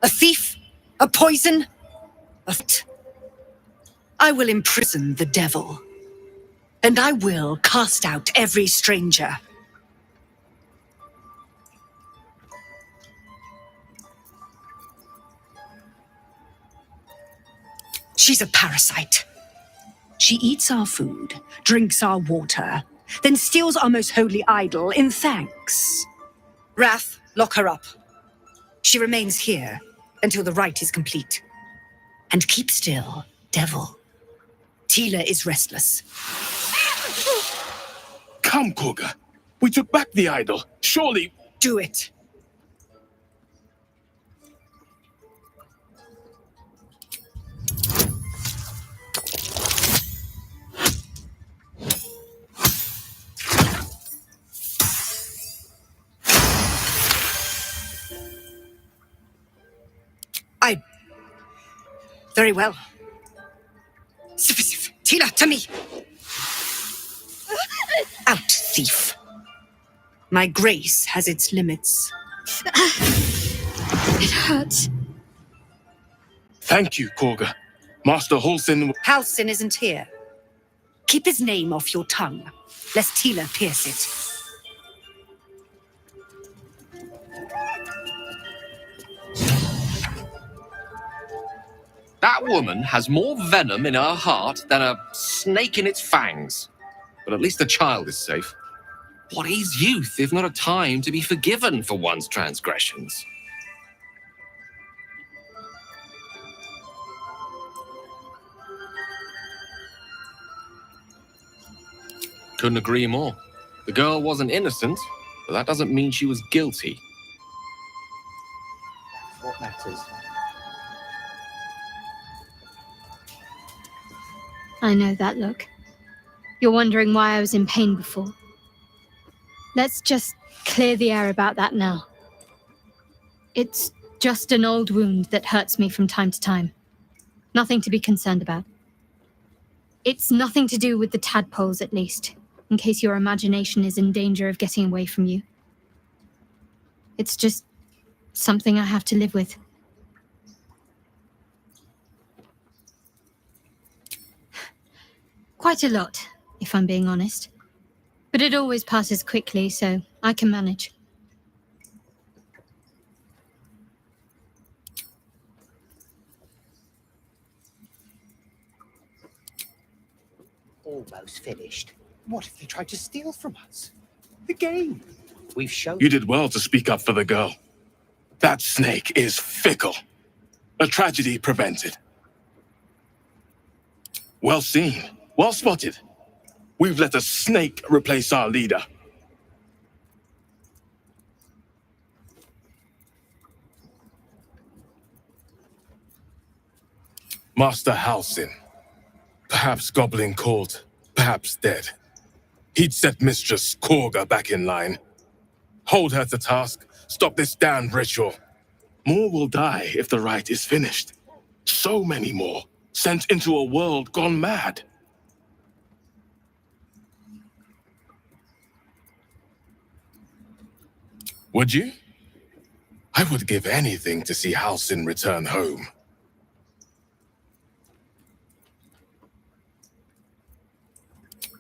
O: A thief? A poison? I will imprison the devil. And I will cast out every stranger. She's a parasite. She eats our food, drinks our water, then steals our most holy idol in thanks. Wrath, lock her up. She remains here until the rite is complete. And keep still, devil. Tila is restless.
U: Come, Korga. We took back the idol. Surely...
O: Do it. Very well. Sif, Tila, to me! Out, thief. My grace has its limits.
F: It hurts.
U: Thank you, Korga. Master Halsin...
O: Halsin isn't here. Keep his name off your tongue, lest Tila pierce it.
T: That woman has more venom in her heart than a snake in its fangs. But at least the child is safe. What is youth if not a time to be forgiven for one's transgressions? Couldn't agree more. The girl wasn't innocent, but that doesn't mean she was guilty.
C: What matters?
F: I know that look. You're wondering why I was in pain before. Let's just clear the air about that now. It's just an old wound that hurts me from time to time. Nothing to be concerned about. It's nothing to do with the tadpoles, at least, in case your imagination is in danger of getting away from you. It's just something I have to live with. Quite a lot, if I'm being honest. But it always passes quickly, so I can manage.
C: almost finished. What if they tried to steal from us? The game. We've shown...
K: You did well to speak up for the girl. That snake is fickle. A tragedy prevented. Well seen. Well spotted. We've let a snake replace our leader. Master Halsin. Perhaps goblin called, perhaps dead. He'd set Mistress Korga back in line. Hold her to task, stop this damned ritual. More will die if the rite is finished. So many more, sent into a world gone mad. Would you? I would give anything to see Halsin return home.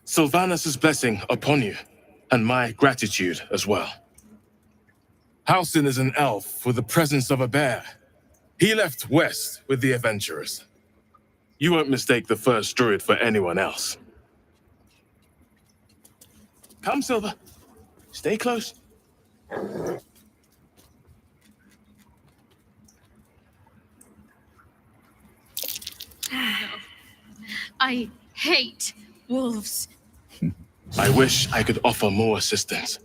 K: Sylvanus' blessing upon you, and my gratitude as well. Halsin is an elf with the presence of a bear. He left west with the adventurers. You won't mistake the first druid for anyone else. Come, Silver. Stay close.
F: I hate wolves.
K: I wish I could offer more assistance.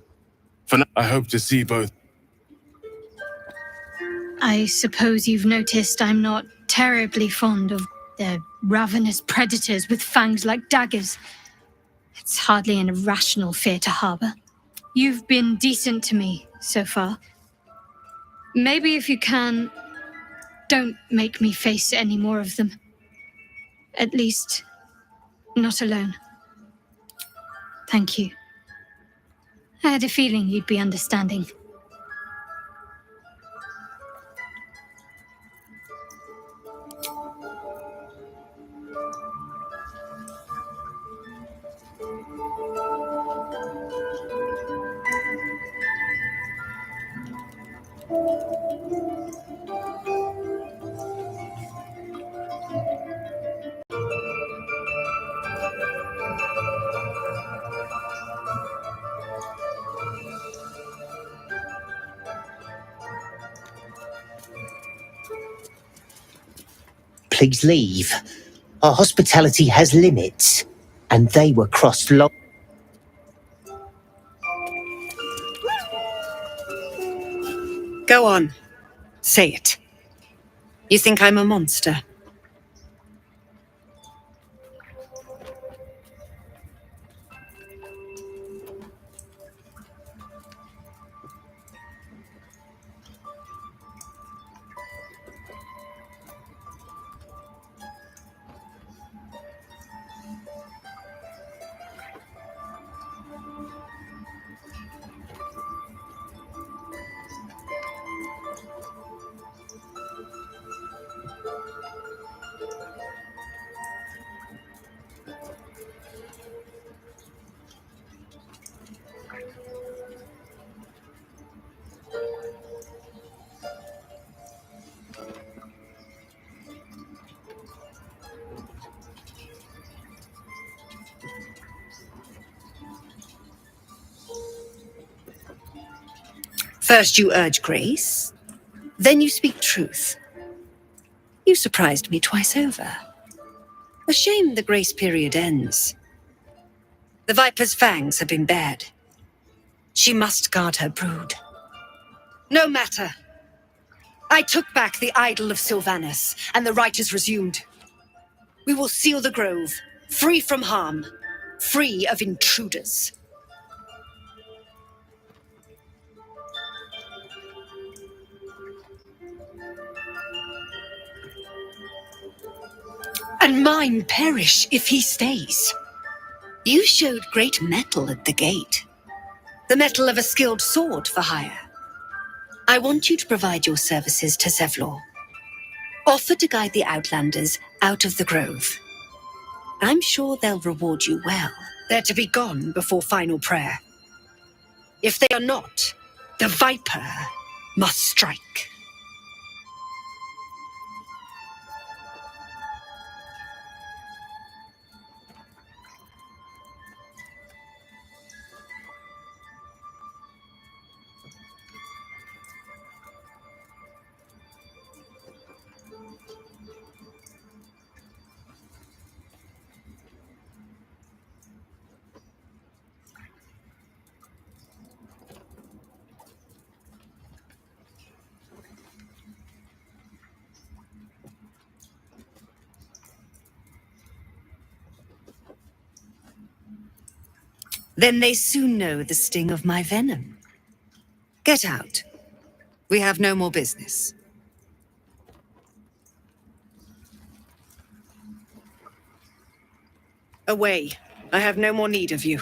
K: For now, I hope to see both.
F: I suppose you've noticed I'm not terribly fond of the ravenous predators with fangs like daggers. It's hardly an irrational fear to harbor. You've been decent to me so far. Maybe if you can, don't make me face any more of them. At least, not alone. Thank you. I had a feeling you'd be understanding.
C: Please leave. Our hospitality has limits, and they were crossed long...
O: Go on. Say it. You think I'm a monster? First you urge grace, then you speak truth. You surprised me twice over. A shame the grace period ends. The Viper's fangs have been bared. She must guard her brood. No matter. I took back the idol of Sylvanus, and the rite is resumed. We will seal the grove, free from harm, free of intruders. And mine perish if he stays. You showed great mettle at the gate. The mettle of a skilled sword for hire. I want you to provide your services to Zevlor. Offer to guide the Outlanders out of the grove. I'm sure they'll reward you well. They're to be gone before final prayer. If they are not, the Viper must strike. Then they soon know the sting of my venom. Get out. We have no more business. Away. I have no more need of you.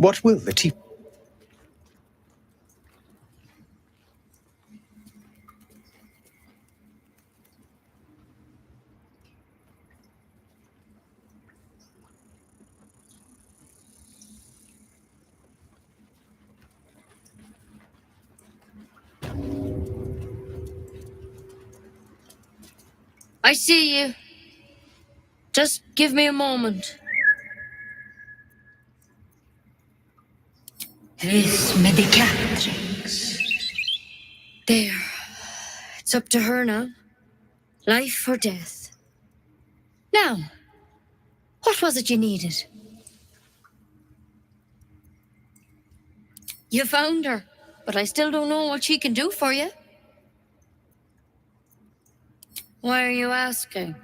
C: What will the tea...
S: I see you. Just give me a moment.
F: This medicatrix. There. It's up to her now. Life or death. Now, what was it you needed? You found her, but I still don't know what she can do for you. Why are you asking?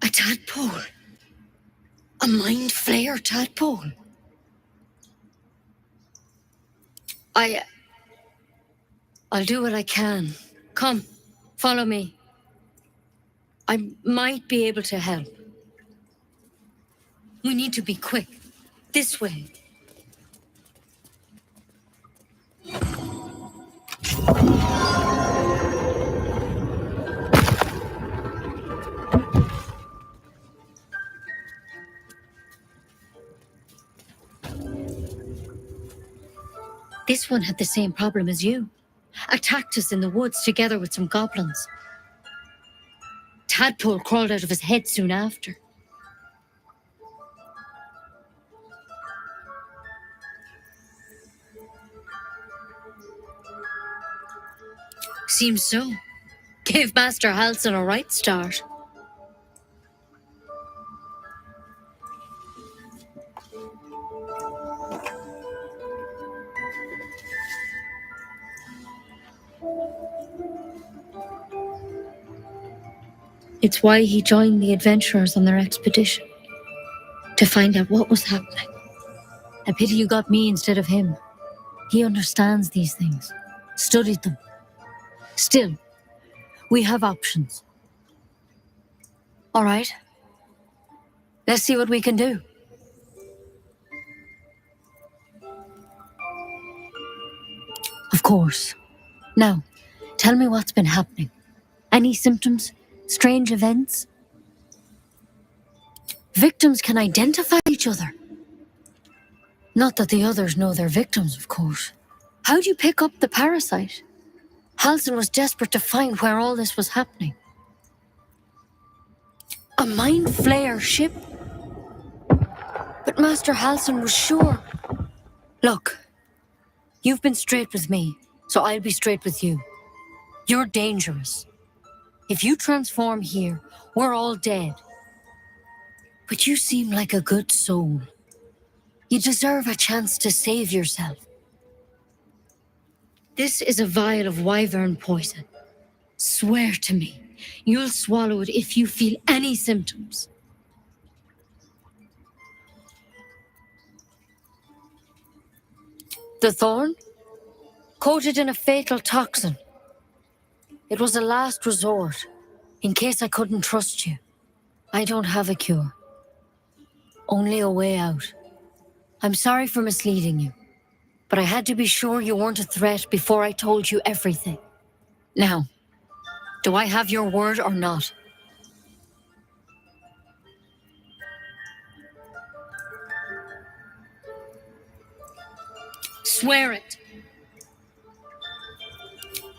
F: A tadpole. A mind flayer tadpole. I'll do what I can. Come, follow me. I might be able to help. We need to be quick. This way. This one had the same problem as you. Attacked us in the woods together with some goblins. Tadpole crawled out of his head soon after. Seems so. Gave Master Halsin a right start. It's why he joined the adventurers on their expedition. To find out what was happening. A pity you got me instead of him. He understands these things. Studied them. Still, we have options. All right. Let's see what we can do. Of course. Now, tell me what's been happening. Any symptoms? Strange events? Victims can identify each other. Not that the others know they're victims, of course. How'd you pick up the parasite? Halsin was desperate to find where all this was happening. A mind flayer ship? But Master Halsin was sure. Look, you've been straight with me, so I'll be straight with you. You're dangerous. If you transform here, we're all dead. But you seem like a good soul. You deserve a chance to save yourself. This is a vial of wyvern poison. Swear to me, you'll swallow it if you feel any symptoms. The thorn? Coated in a fatal toxin. It was a last resort, in case I couldn't trust you. I don't have a cure. Only a way out. I'm sorry for misleading you, but I had to be sure you weren't a threat before I told you everything. Now, do I have your word or not? Swear it.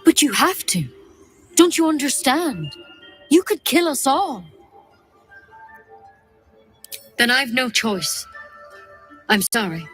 F: But you have to. Don't you understand? You could kill us all. Then I've no choice. I'm sorry.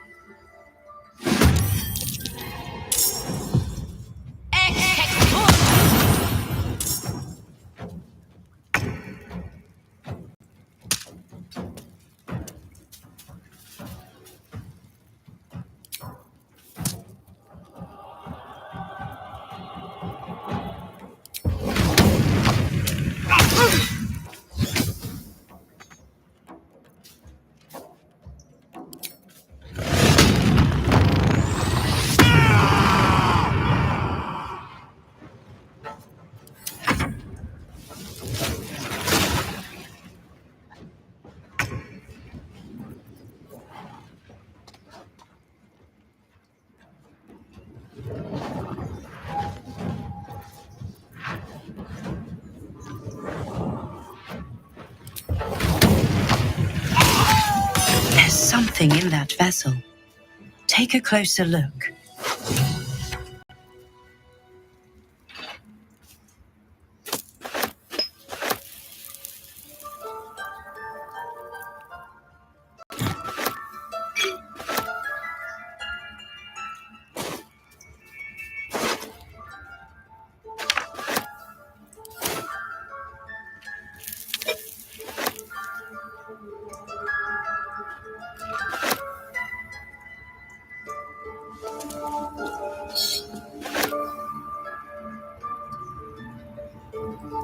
O: nothing in that vessel. Take a closer look.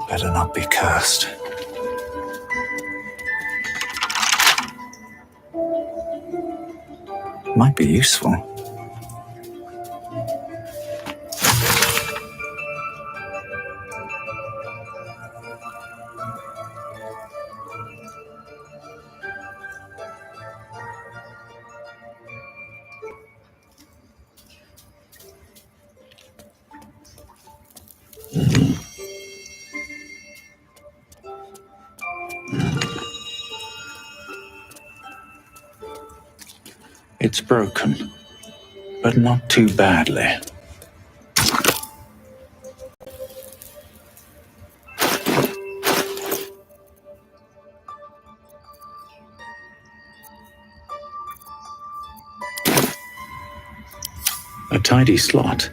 D: Better not be cursed. Might be useful. It's broken, but not too badly. A tidy slot,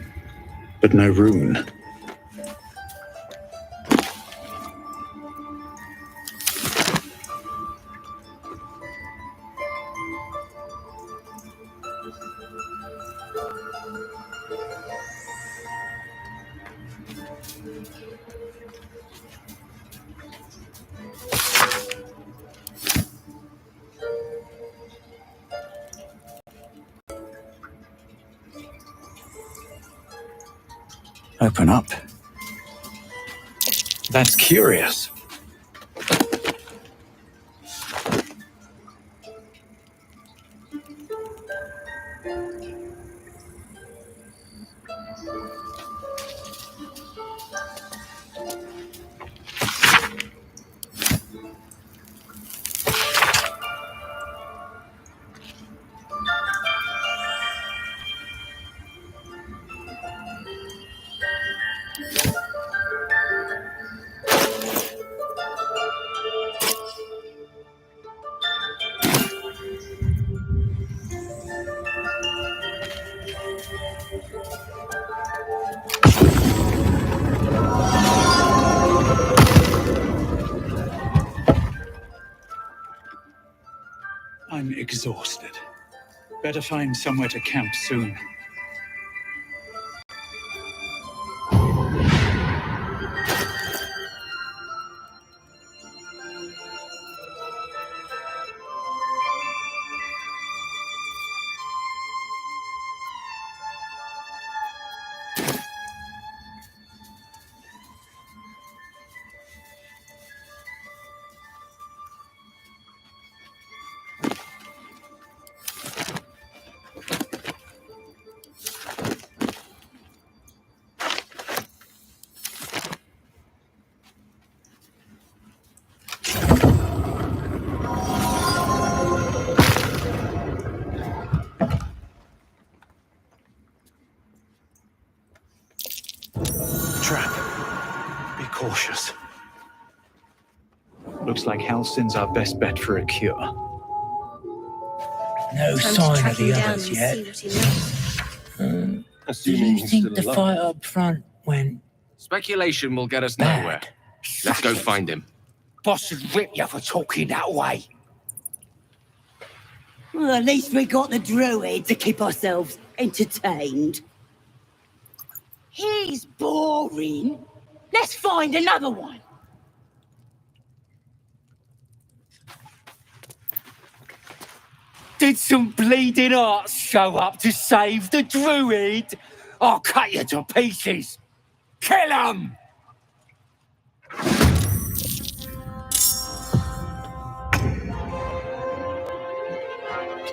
D: but no rune. Open up. That's curious. I'm exhausted. Better find somewhere to camp soon. Trap. Be cautious. Looks like Halsin's our best bet for a cure.
P: No sign of the others yet. Do you think the fight up front went?
T: Speculation will get us nowhere. Let's go find him.
P: Boss would rip you for talking that way. Well, at least we got the druid to keep ourselves entertained. He's boring. Let's find another one. Did some bleeding arts show up to save the druid? I'll cut you to pieces. Kill him!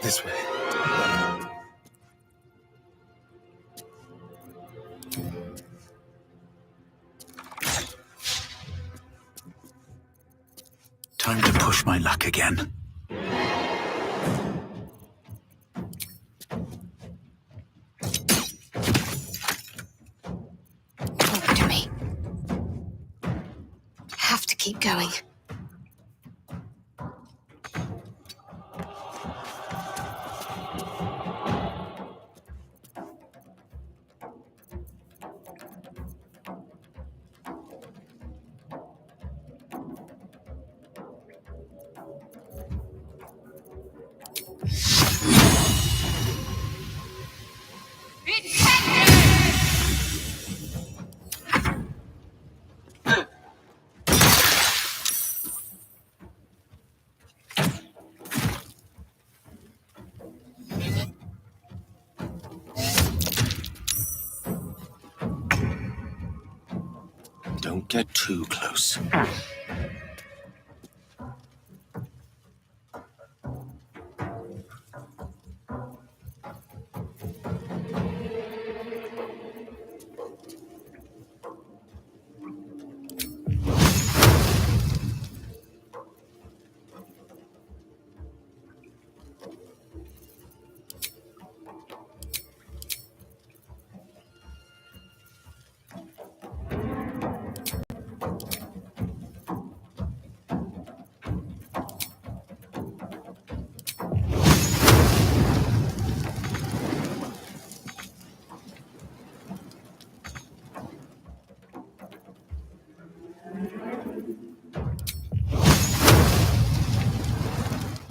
T: This way.
D: Time to push my luck again.
A: keep going.
Q: Don't get too close.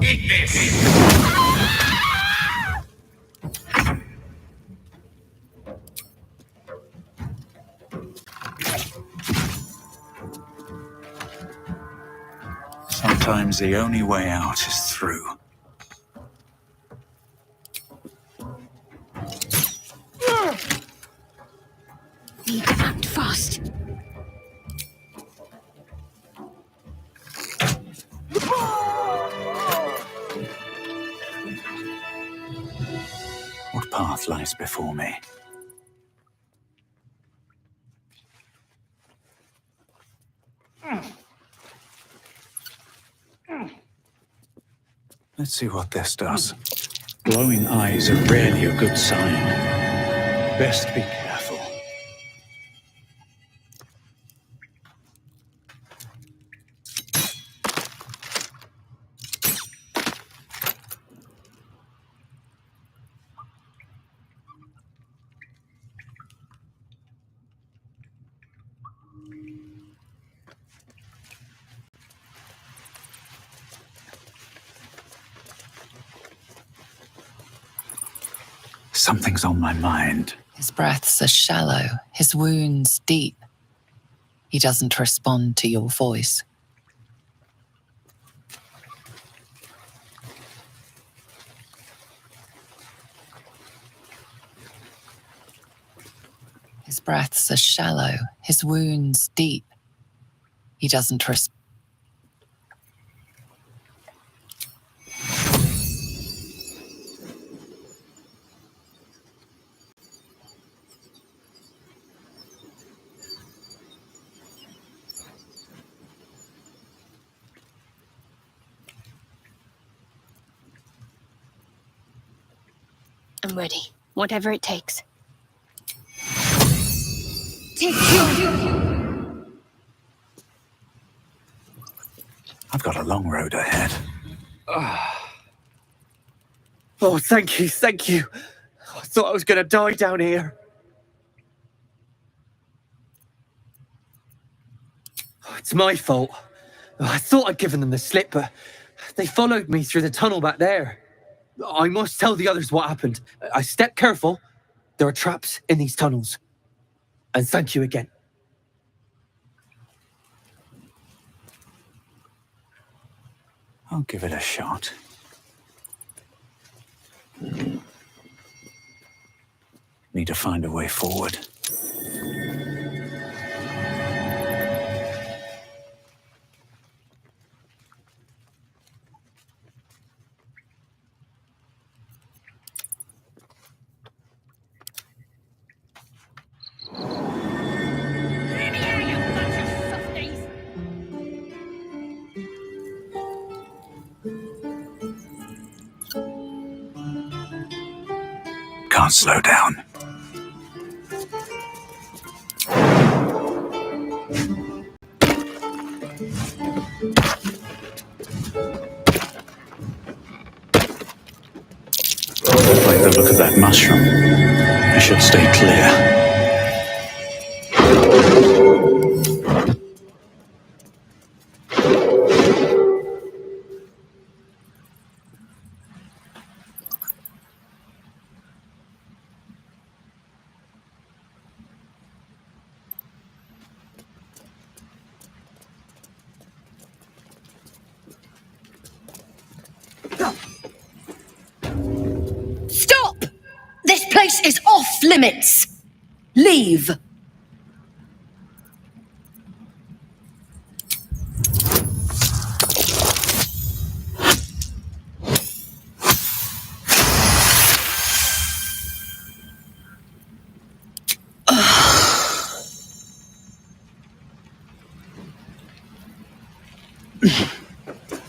K: Eat this!
D: Sometimes the only way out is through.
A: Need to act fast.
D: What path lies before me? Let's see what this does. Glowing eyes are rarely a good sign. Best be careful. Something's on my mind.
E: His breaths are shallow, his wounds deep. He doesn't respond to your voice. His breaths are shallow, his wounds deep. He doesn't respond.
A: I'm ready. Whatever it takes.
D: I've got a long road ahead.
I: Oh, thank you, thank you. I thought I was going to die down here. It's my fault. I thought I'd given them the slip, but they followed me through the tunnel back there. I must tell the others what happened. I stepped careful. There are traps in these tunnels. And thank you again.
D: I'll give it a shot. Need to find a way forward. Can't slow down. Like the look of that mushroom. I should stay clear.
O: Stop! This place is off limits. Leave.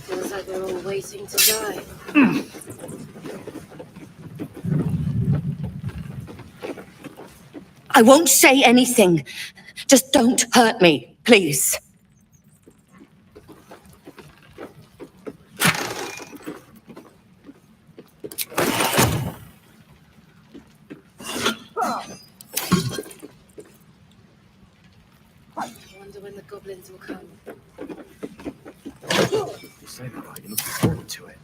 B: Feels like we're all waiting to die.
O: I won't say anything. Just don't hurt me, please.
B: I wonder when the goblins will come.
D: You say that like you're looking forward to it.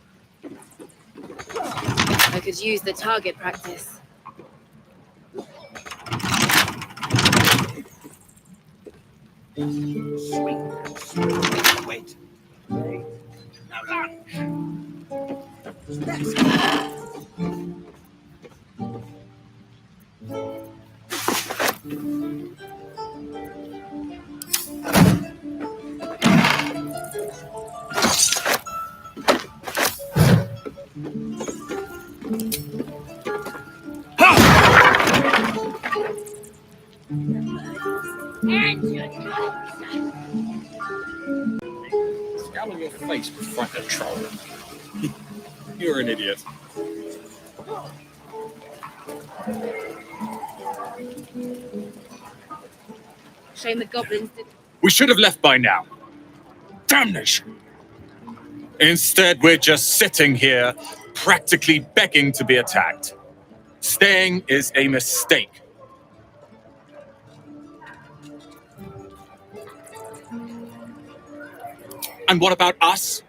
B: I could use the target practice.
C: Wait.
P: Now lunge. Let's
J: Scowl on your face with frightened troll. You're an idiot.
B: Shame the goblins did.
J: We should have left by now. Damnation! Instead, we're just sitting here, practically begging to be attacked. Staying is a mistake. And what about us?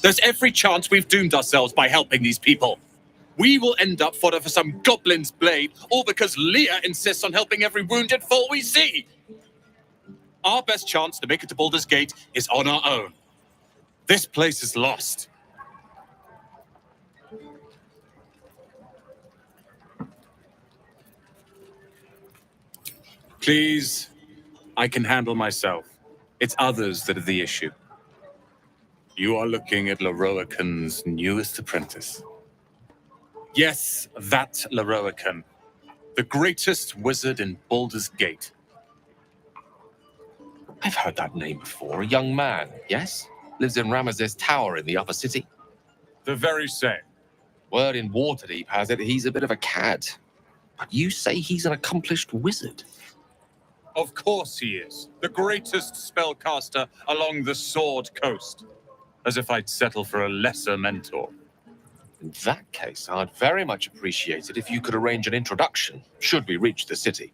J: There's every chance we've doomed ourselves by helping these people. We will end up fodder for some goblin's blade, all because Leah insists on helping every wounded foal we see. Our best chance to make it to Baldur's Gate is on our own. This place is lost. Please, I can handle myself. It's others that are the issue. You are looking at Leroican's newest apprentice. Yes, that Leroican. The greatest wizard in Baldur's Gate.
T: I've heard that name before. A young man, yes? Lives in Ramesses Tower in the upper city.
J: The very same.
T: Word in Waterdeep has it he's a bit of a cad. But you say he's an accomplished wizard.
J: Of course he is. The greatest spellcaster along the Sword Coast. As if I'd settle for a lesser mentor.
T: In that case, I'd very much appreciate it if you could arrange an introduction, should we reach the city.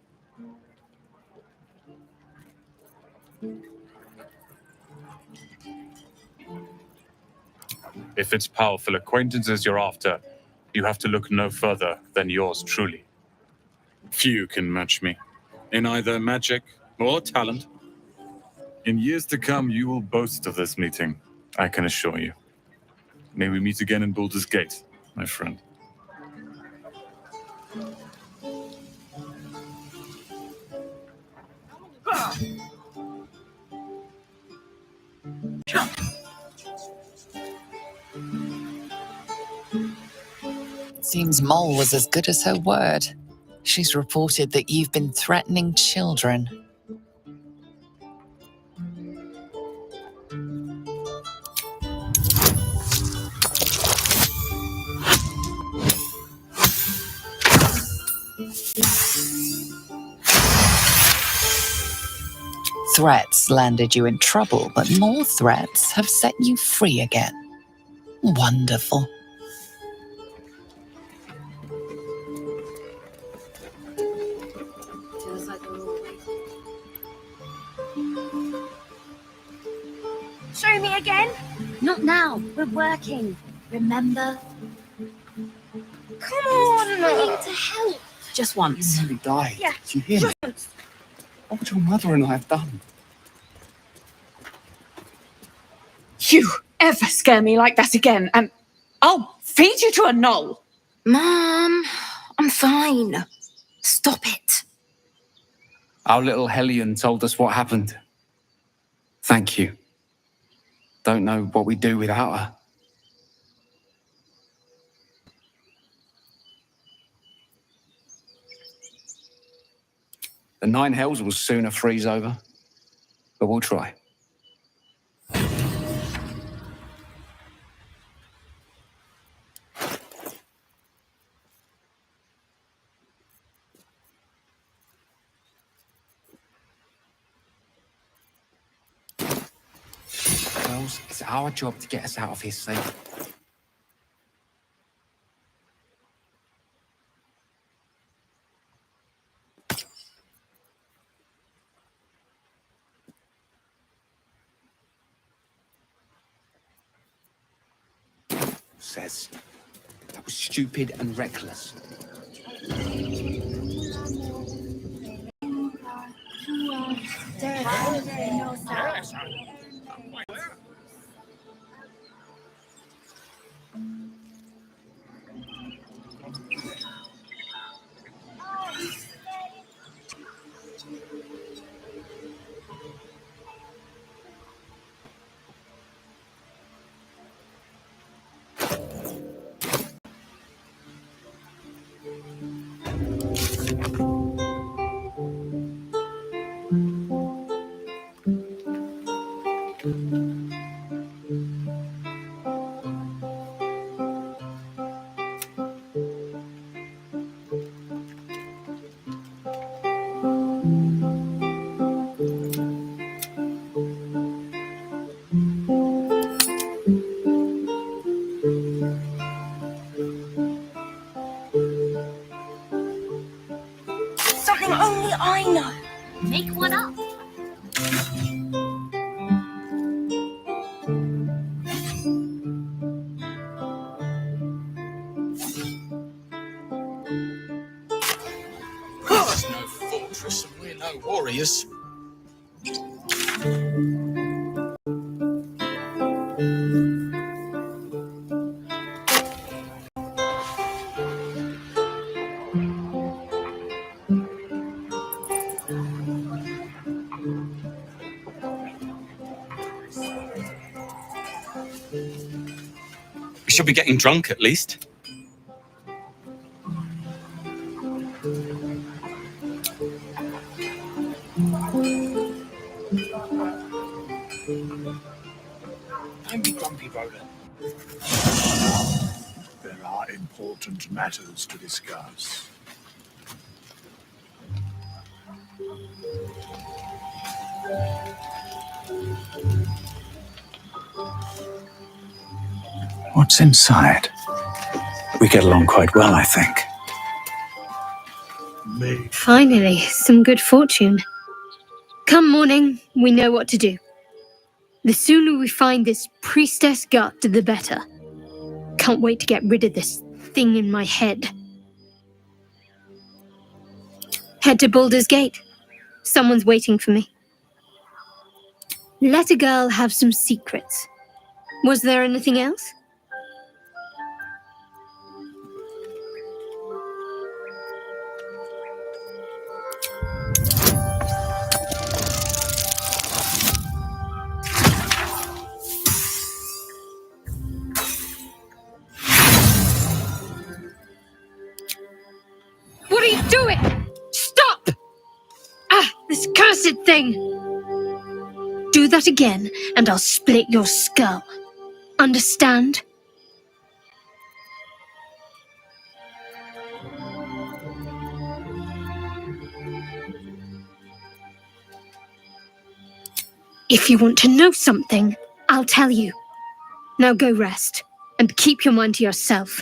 J: If it's powerful acquaintances you're after, you have to look no further than yours truly. Few can match me, in either magic or talent. In years to come, you will boast of this meeting, I can assure you. May we meet again in Baldur's Gate, my friend.
E: Seems Mole was as good as her word. She's reported that you've been threatening children. threats landed you in trouble, but more threats have set you free again. Wonderful.
M: Show me again? Not now. We're working. Remember? Come on! I need to help.
N: Just once.
W: You nearly died.
M: Yeah.
W: Do you hear me? What would your mother and I have done?
B: You ever scare me like that again, and I'll feed you to a knoll.
O: Mom, I'm fine. Stop it.
W: Our little Hellion told us what happened. Thank you. Don't know what we'd do without her. The 9 hells will sooner freeze over, but we'll try. Girls, it's our job to get us out of here safe. Says that was stupid and reckless.
M: Something only I know. Make one up.
J: There's no fortress and we're no warriors. We should be getting drunk at least. Don't be grumpy, Rhoda.
D: There are important matters to discuss. What's inside? We get along quite well, I think.
F: Finally, some good fortune. Come morning, we know what to do. The sooner we find this priestess gut, the better. Can't wait to get rid of this thing in my head. Head to Baldur's Gate. Someone's waiting for me. Let a girl have some secrets. Was there anything else? What are you doing? Stop! Ah, this cursed thing! Do that again, and I'll split your skull. Understand? If you want to know something, I'll tell you. Now go rest, and keep your mind to yourself.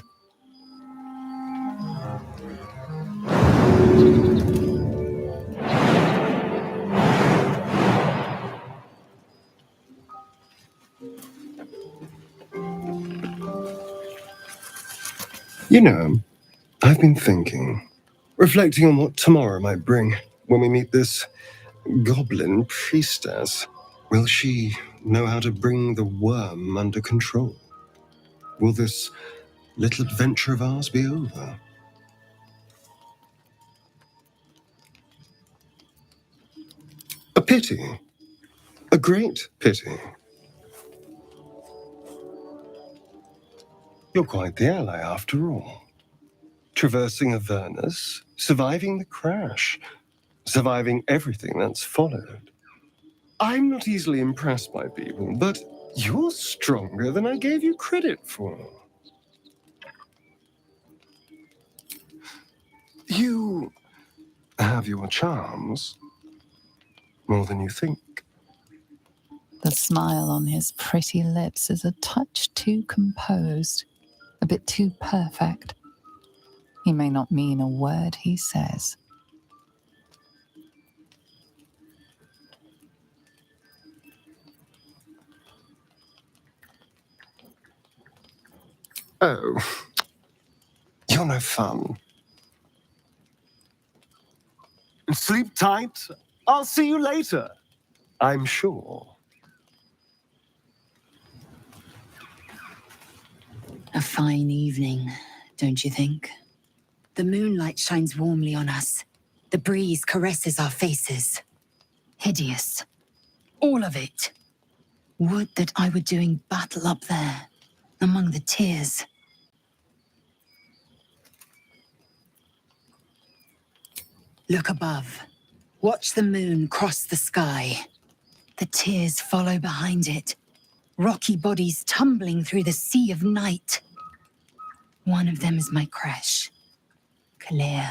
G: You know, I've been thinking, reflecting on what tomorrow might bring when we meet this goblin priestess. Will she know how to bring the worm under control? Will this little adventure of ours be over? A pity. A great pity. You're quite the ally after all. Traversing Avernus, surviving the crash, surviving everything that's followed. I'm not easily impressed by people, but you're stronger than I gave you credit for. You have your charms, more than you think.
E: The smile on his pretty lips is a touch too composed, a bit too perfect. He may not mean a word he says.
G: Oh, you're no fun. Sleep tight. I'll see you later, I'm sure.
O: A fine evening, don't you think? The moonlight shines warmly on us. The breeze caresses our faces. Hideous. All of it. Would that I were doing battle up there, among the tears. Look above. Watch the moon cross the sky. The tears follow behind it. Rocky bodies tumbling through the sea of night. One of them is my crush, Clear.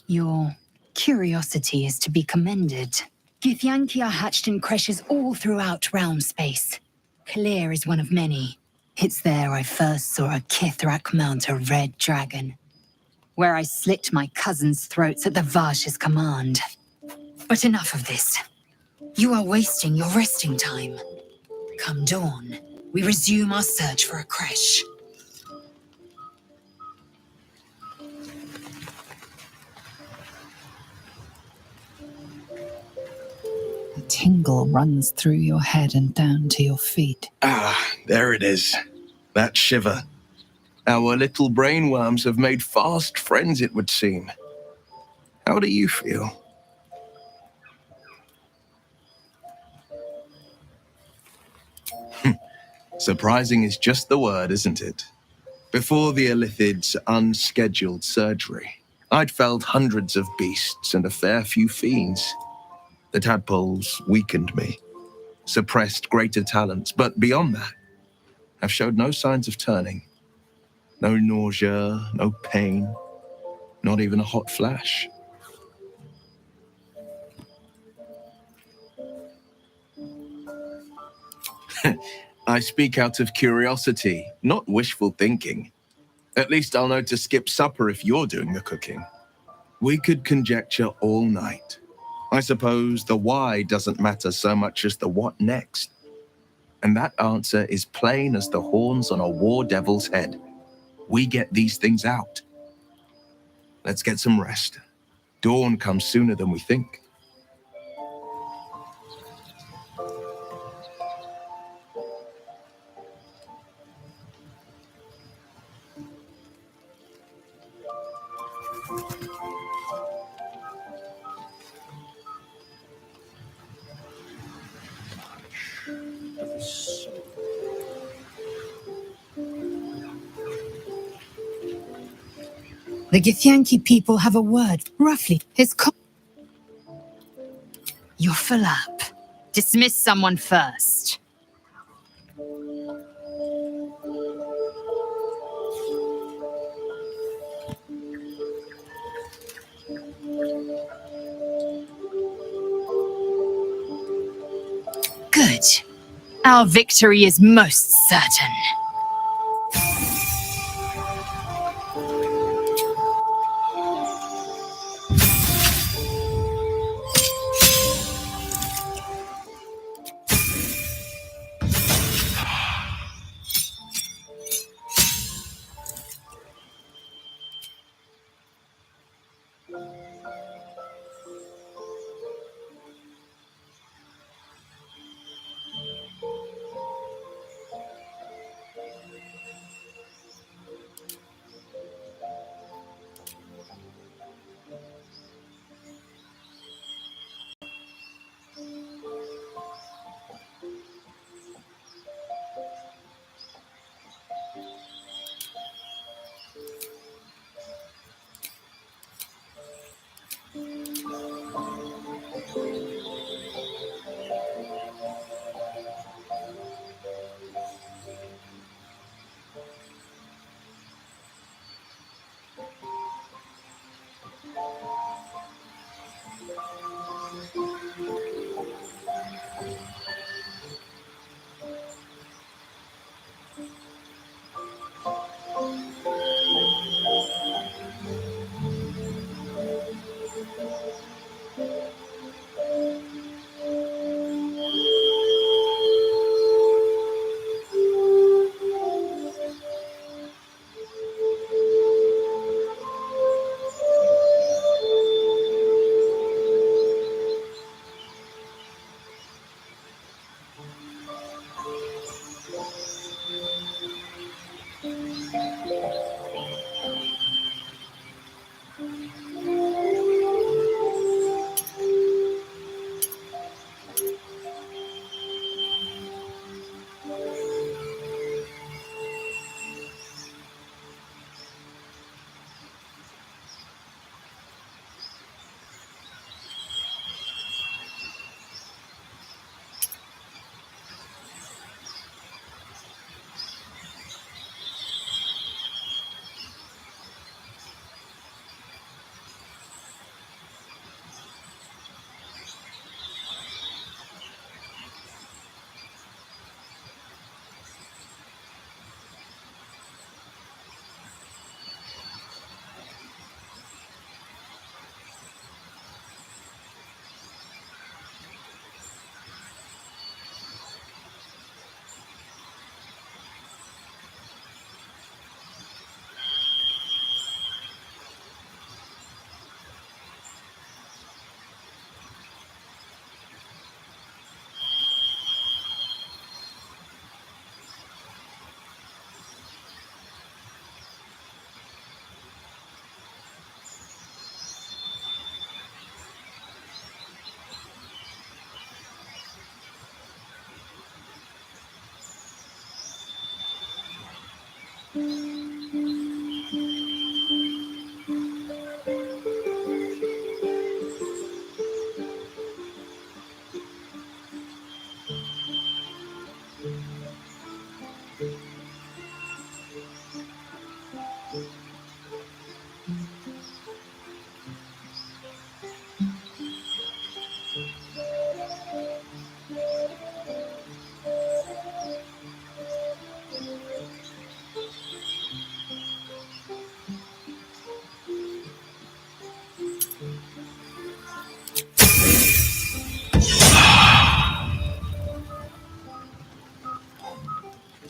O: Your curiosity is to be commended. Githyanki are hatched in creches all throughout realm space. Clear is one of many. It's there I first saw a Kithrak mount a red dragon, where I slit my cousins' throats at the Varsh's command. But enough of this. You are wasting your resting time. Come dawn, we resume our search for a creche.
E: A tingle runs through your head and down to your feet.
U: Ah, there it is. That shiver. Our little brainworms have made fast friends, it would seem. How do you feel? Surprising is just the word, isn't it? Before the Illithid's unscheduled surgery, I'd felled hundreds of beasts and a fair few fiends. The tadpoles weakened me, suppressed greater talents, but beyond that, I've showed no signs of turning. No nausea, no pain, not even a hot flash. I speak out of curiosity, not wishful thinking. At least I'll know to skip supper if you're doing the cooking. We could conjecture all night. I suppose the why doesn't matter so much as the what next. And that answer is plain as the horns on a war devil's head. We get these things out. Let's get some rest. Dawn comes sooner than we think.
O: The Githyanki people have a word, roughly. You're full up. Dismiss someone first. Our victory is most certain.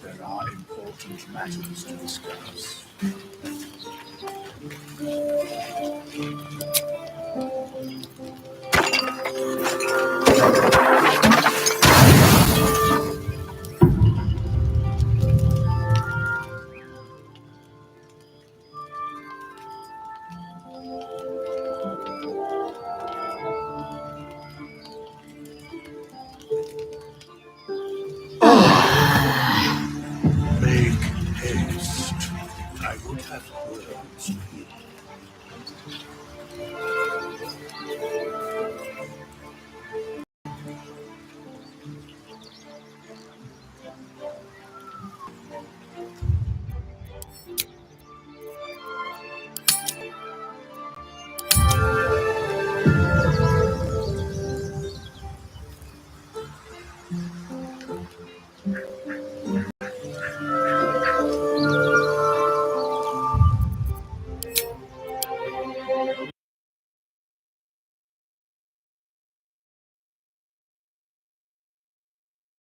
Q: There are important matters to discuss. Make haste. I would have words with you.